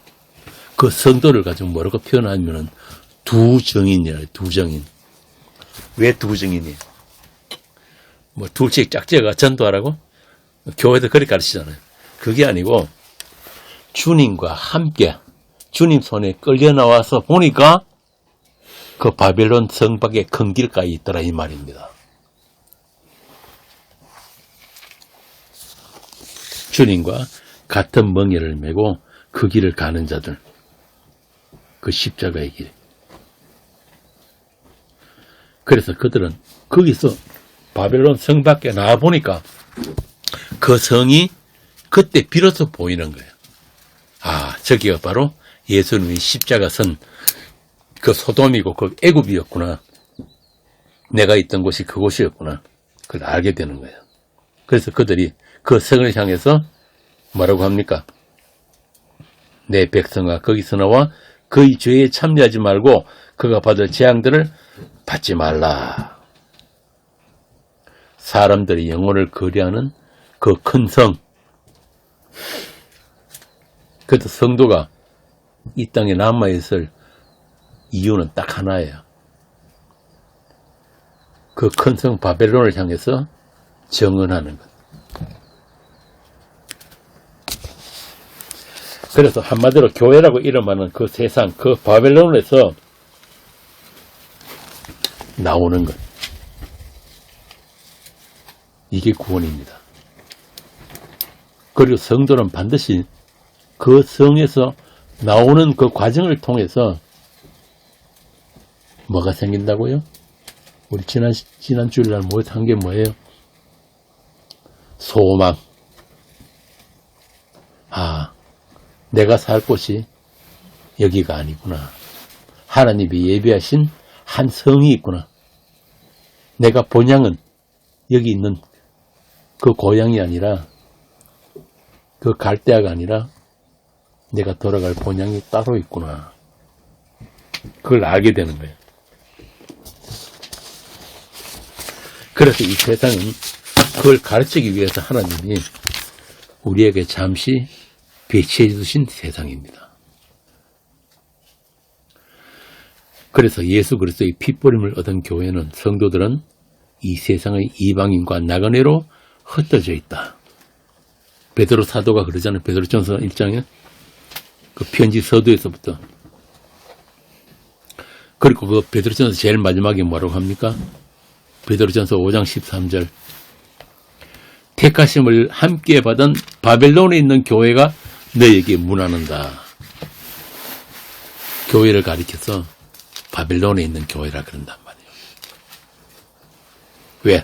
그 성도를 가지고 뭐라고 표현하면은 두 정인이에요. 두 정인. 왜 두 정인이에요? 뭐 둘씩 짝지어가 전도하라고? 교회도 그렇게 가르치잖아요. 그게 아니고 주님과 함께 주님 손에 끌려 나와서 보니까 그 바벨론 성 밖에 큰 길가에 있더라 이 말입니다. 주님과 같은 멍에를 메고 그 길을 가는 자들, 그 십자가의 길. 그래서 그들은 거기서 바벨론 성 밖에 나와 보니까 그 성이 그때 비로소 보이는 거예요. 아, 저기가 바로 예수님이 십자가 선 그 소돔이고 그 애굽이었구나. 내가 있던 곳이 그곳이었구나. 그걸 알게 되는 거예요. 그래서 그들이 그 성을 향해서 뭐라고 합니까? 내 백성아 거기서 나와 그의 죄에 참여하지 말고 그가 받을 재앙들을 받지 말라. 사람들이 영혼을 거래하는 그 큰 성. 그래서 성도가 이 땅에 남아있을 이유는 딱 하나예요. 그 큰 성 바벨론을 향해서 정언하는 것. 그래서 한마디로 교회라고 이름하는 그 세상, 그 바벨론에서 나오는 것. 이게 구원입니다. 그리고 성도는 반드시 그 성에서 나오는 그 과정을 통해서 뭐가 생긴다고요? 우리 지난 주일날 모여서 한 게 뭐예요? 소망. 아, 내가 살 곳이 여기가 아니구나. 하나님이 예비하신 한 성이 있구나. 내가 본향은 여기 있는 그 고향이 아니라 그 갈대아가 아니라 내가 돌아갈 본향이 따로 있구나. 그걸 알게 되는 거예요. 그래서 이 세상은 그걸 가르치기 위해서 하나님이 우리에게 잠시 배치해 주신 세상입니다. 그래서 예수 그리스도의 핏보림을 얻은 교회는 성도들은 이 세상의 이방인과 나그네로 흩어져 있다. 베드로 사도가 그러잖아요. 베드로전서 1장에 그 편지 서두에서부터. 그리고 그 베드로전서 제일 마지막에 뭐라고 합니까? 베드로전서 5장 13절. 택하심을 함께 받은 바벨론에 있는 교회가 너에게 문안한다. 교회를 가리켜서 바벨론에 있는 교회라 그런단 말이에요. 왜?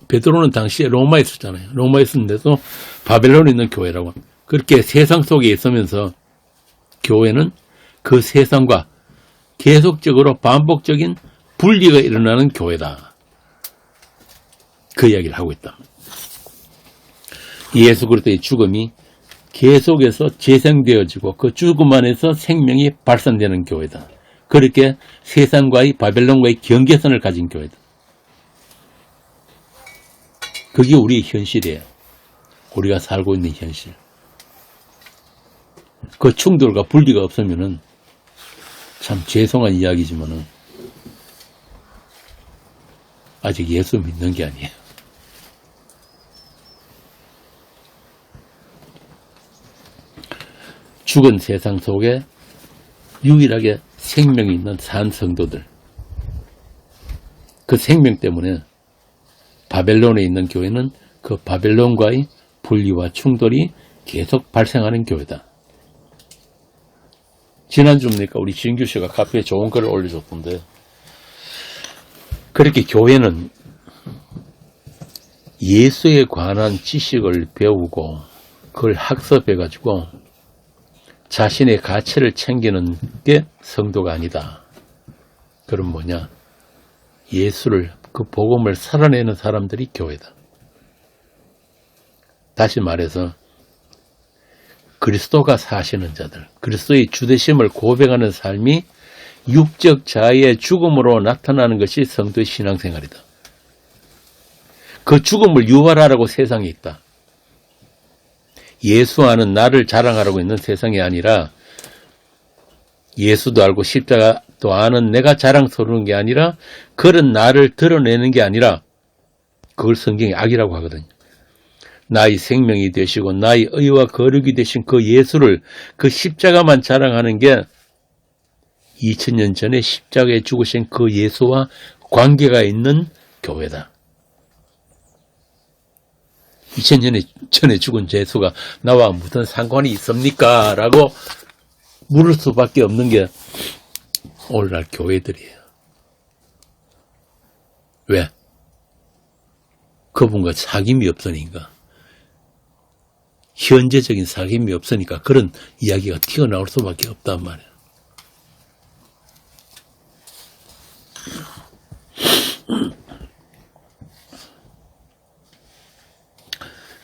베드로는 당시에 로마에 있었잖아요. 로마에 있었는데도 바벨론에 있는 교회라고. 그렇게 세상 속에 있으면서 교회는 그 세상과 계속적으로 반복적인 분리가 일어나는 교회다. 그 이야기를 하고 있다. 예수 그리스도의 죽음이 계속해서 재생되어지고 그 죽음 안에서 생명이 발산되는 교회다. 그렇게 세상과의 바벨론과의 경계선을 가진 교회다. 그게 우리의 현실이에요. 우리가 살고 있는 현실. 그 충돌과 분리가 없으면은 참 죄송한 이야기지만은 아직 예수 믿는 게 아니에요. 죽은 세상 속에 유일하게 생명이 있는 산 성도들. 그 생명 때문에 바벨론에 있는 교회는 그 바벨론과의 분리와 충돌이 계속 발생하는 교회다. 지난주입니까? 우리 진규 씨가 카페에 좋은 글을 올려줬던데, 그렇게 교회는 예수에 관한 지식을 배우고 그걸 학습해가지고 자신의 가치를 챙기는 게 성도가 아니다. 그럼 뭐냐? 예수를, 그 복음을 살아내는 사람들이 교회다. 다시 말해서 그리스도가 사시는 자들, 그리스도의 주되심을 고백하는 삶이 육적 자아의 죽음으로 나타나는 것이 성도의 신앙생활이다. 그 죽음을 유발하라고 세상에 있다. 예수 아는 나를 자랑하라고 있는 세상이 아니라, 예수도 알고 십자가도 아는 내가 자랑스러운 게 아니라, 그런 나를 드러내는 게 아니라, 그걸 성경이 악이라고 하거든요. 나의 생명이 되시고 나의 의와 거룩이 되신 그 예수를, 그 십자가만 자랑하는 게 2000년 전에 십자가에 죽으신 그 예수와 관계가 있는 교회다. 2000년 전에 죽은 예수가 나와 무슨 상관이 있습니까? 라고 물을 수밖에 없는 게 오늘날 교회들이에요. 왜? 그분과 사귐이 없으니까. 현재적인 사귐이 없으니까 그런 이야기가 튀어나올 수밖에 없단 말이에요.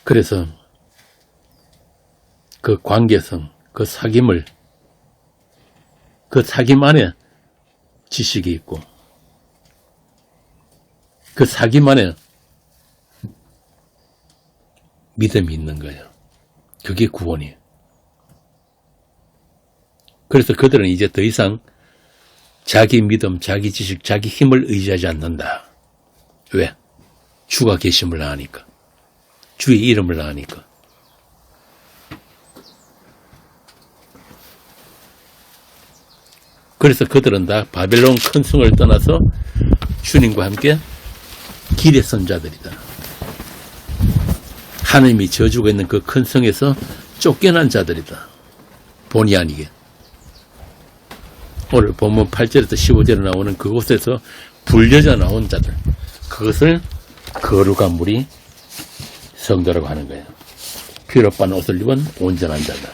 그래서 그 관계성, 그 사귐을, 그 사귐 안에 지식이 있고 그 사귐 안에 믿음이 있는 거예요. 그게 구원이에요. 그래서 그들은 이제 더 이상 자기 믿음, 자기 지식, 자기 힘을 의지하지 않는다. 왜? 주가 계심을 아니까. 주의 이름을 아니까. 그래서 그들은 다 바벨론 큰 성을 떠나서 주님과 함께 길에 선 자들이다. 하나님이 저주고 있는 그 큰 성에서 쫓겨난 자들이다. 본의 아니게. 오늘 본문 8절에서 15절에 나오는 그곳에서 불려져 나온 자들. 그것을 거룩한 무리 성도라고 하는 거예요. 피롭한 옷을 입은 온전한 자들.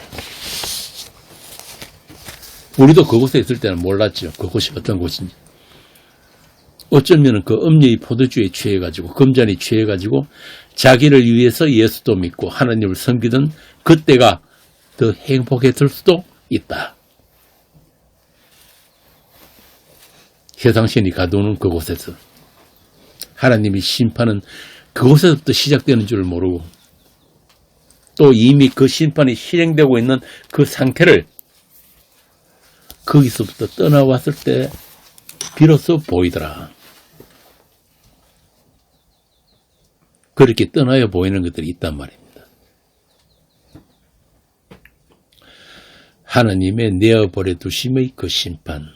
우리도 그곳에 있을 때는 몰랐죠. 그곳이 어떤 곳인지. 어쩌면 그 음녀의 포도주에 취해가지고 금잔에 취해가지고 자기를 위해서 예수도 믿고 하나님을 섬기던 그때가 더 행복했을 수도 있다. 세상신이 가두는 그곳에서 하나님의 심판은 그곳에서부터 시작되는 줄 모르고 또 이미 그 심판이 실행되고 있는 그 상태를 거기서부터 떠나왔을 때 비로소 보이더라. 그렇게 떠나야 보이는 것들이 있단 말입니다. 하나님의 내어버려 두심의 그 심판.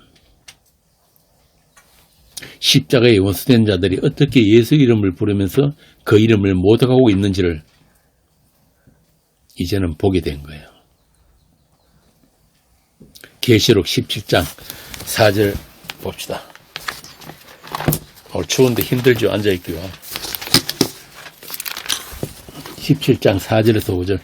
십자가에 원수된 자들이 어떻게 예수 이름을 부르면서 그 이름을 모독하고 있는지를 이제는 보게 된 거예요. 계시록 17장 4절 봅시다. 오늘 추운데 힘들죠? 앉아있기가. 17장 4절에서 5절.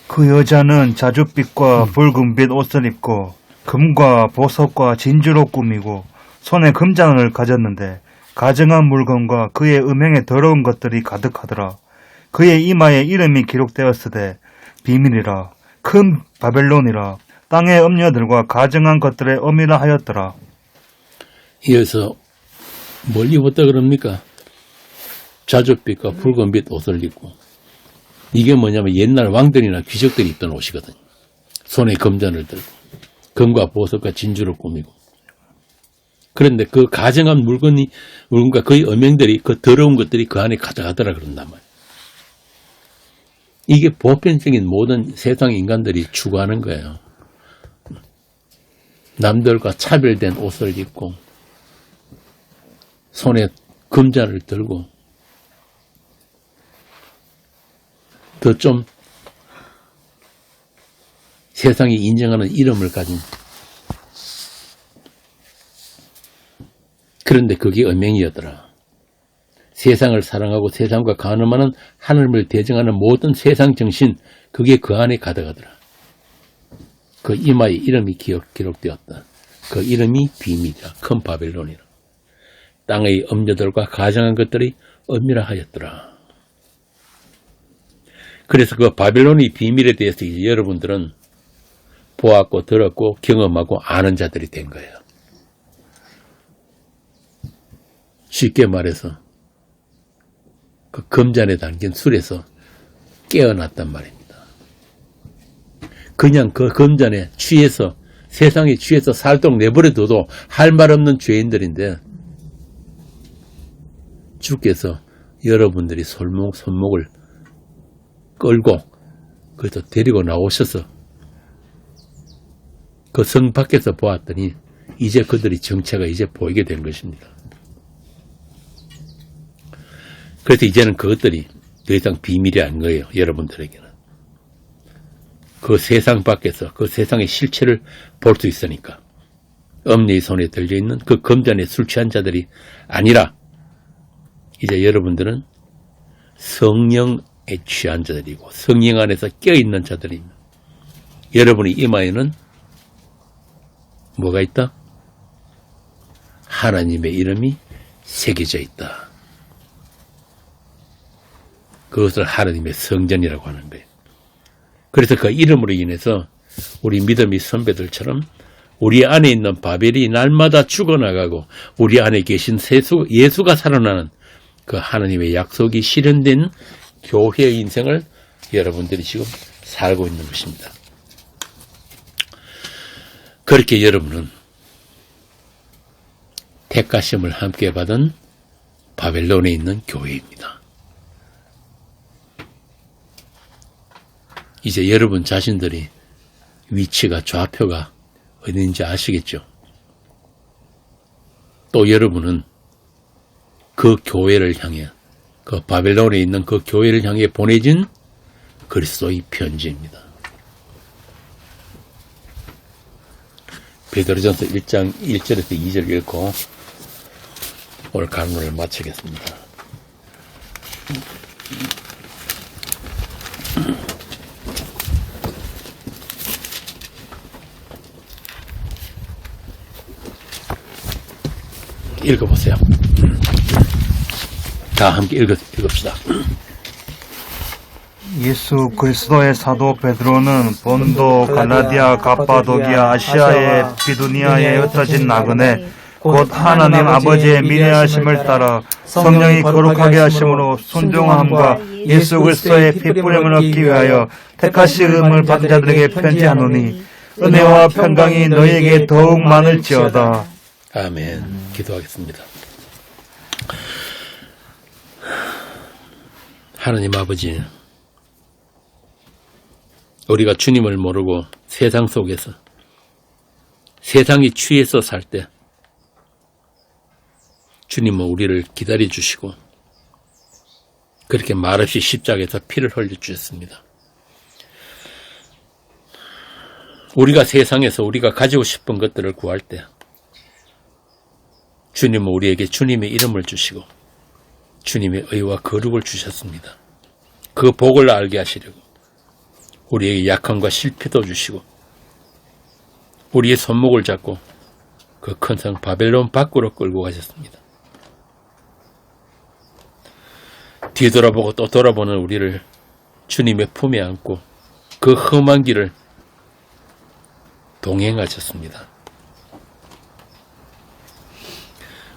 그 여자는 자줏빛과 붉은빛 옷을 입고 금과 보석과 진주로 꾸미고 손에 금잔을 가졌는데 가증한 물건과 그의 음행에 더러운 것들이 가득하더라. 그의 이마에 이름이 기록되었으되 비밀이라 큰 바벨론이라 땅의 음녀들과 가증한 것들의 어미라 하였더라. 이어서 뭘 입었다 그럽니까? 자줏빛과 붉은빛 옷을 입고. 이게 뭐냐면 옛날 왕들이나 귀족들이 입던 옷이거든요. 손에 금잔을 들고 금과 보석과 진주를 꾸미고. 그런데 그 가증한 물건과 그의 음행들이 그 더러운 것들이 그 안에 가득하더라 그런단 말이에요. 이게 보편적인 모든 세상 인간들이 추구하는 거예요. 남들과 차별된 옷을 입고 손에 금잔을 들고 더 좀 세상이 인정하는 이름을 가진 그런데 그게 음행이었더라. 세상을 사랑하고 세상과 간음하는 하나님을 대적하는 모든 세상 정신 그게 그 안에 가득하더라. 그 이마에 이름이 기록되었다. 그 이름이 비밀이라 큰 바벨론이라. 땅의 음녀들과 가증한 것들이 엄밀하 하였더라. 그래서 그 바벨론의 비밀에 대해서 이제 여러분들은 보았고 들었고 경험하고 아는 자들이 된 거예요. 쉽게 말해서 그 금잔에 담긴 술에서 깨어났단 말입니다. 그냥 그 금잔에 취해서 세상에 취해서 살도록 내버려둬도 할 말 없는 죄인들인데 주께서 여러분들이 손목을 끌고 그래서 데리고 나오셔서 그 성 밖에서 보았더니 이제 그들의 정체가 이제 보이게 된 것입니다. 그래서 이제는 그것들이 더 이상 비밀이 아닌 거예요. 여러분들에게는. 그 세상 밖에서 그 세상의 실체를 볼 수 있으니까. 엄니의 손에 들려있는 그 금잔에 술 취한 자들이 아니라 이제 여러분들은 성령에 취한 자들이고 성령 안에서 깨어있는 자들입니다. 여러분의 이마에는 뭐가 있다? 하나님의 이름이 새겨져 있다. 그것을 하나님의 성전이라고 하는 거예요. 그래서 그 이름으로 인해서 우리 믿음의 선배들처럼 우리 안에 있는 바벨이 날마다 죽어나가고 우리 안에 계신 예수가 살아나는 그 하나님의 약속이 실현된 교회의 인생을 여러분들이 지금 살고 있는 것입니다. 그렇게 여러분은 택하심을 함께 받은 바벨론에 있는 교회입니다. 이제 여러분 자신들이 위치가 좌표가 어딘지 아시겠죠? 또 여러분은 그 교회를 향해 그 바벨론에 있는 그 교회를 향해 보내진 그리스도의 편지입니다. 베드로전서 1장 1절에서 2절 읽고 오늘 강론을 마치겠습니다. 읽어보세요. 다 함께 읽읍시다. 예수 그리스도의 사도 베드로는 본도, 갈라디아, 갑바도기아, 아시아의 비두니아에 흩어진 나그네 곧 하나님 아버지의 미래하심을 따라 성령이 거룩하게 하심으로 순종함과 예수 그리스도의 피뿌림을 얻기 위하여 택하심을 받은 자들에게 편지하노니 은혜와 평강이 너희에게 더욱 많을지어다. 아멘. 기도하겠습니다. 하나님 아버지, 우리가 주님을 모르고 세상 속에서 세상이 취해서 살 때 주님은 우리를 기다려 주시고 그렇게 말없이 십자가에서 피를 흘려 주셨습니다. 우리가 세상에서 우리가 가지고 싶은 것들을 구할 때 주님은 우리에게 주님의 이름을 주시고 주님의 의와 거룩을 주셨습니다. 그 복을 알게 하시려고 우리에게 약함과 실패도 주시고 우리의 손목을 잡고 그 큰 성 바벨론 밖으로 끌고 가셨습니다. 뒤돌아보고 또 돌아보는 우리를 주님의 품에 안고 그 험한 길을 동행하셨습니다.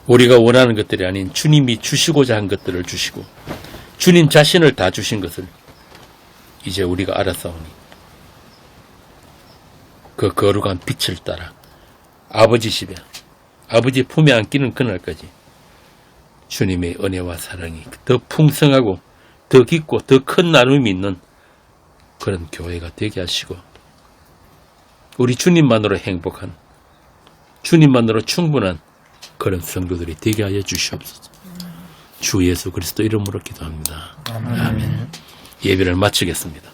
우리가 원하는 것들이 아닌 주님이 주시고자 한 것들을 주시고 주님 자신을 다 주신 것을 이제 우리가 알았사오니 그 거룩한 빛을 따라 아버지 집에 아버지 품에 안기는 그날까지 주님의 은혜와 사랑이 더 풍성하고 더 깊고 더 큰 나눔이 있는 그런 교회가 되게 하시고 우리 주님만으로 행복한 주님만으로 충분한 그런 성도들이 되게 하여 주시옵소서. 주 예수 그리스도 이름으로 기도합니다. 아멘. 예배를 마치겠습니다.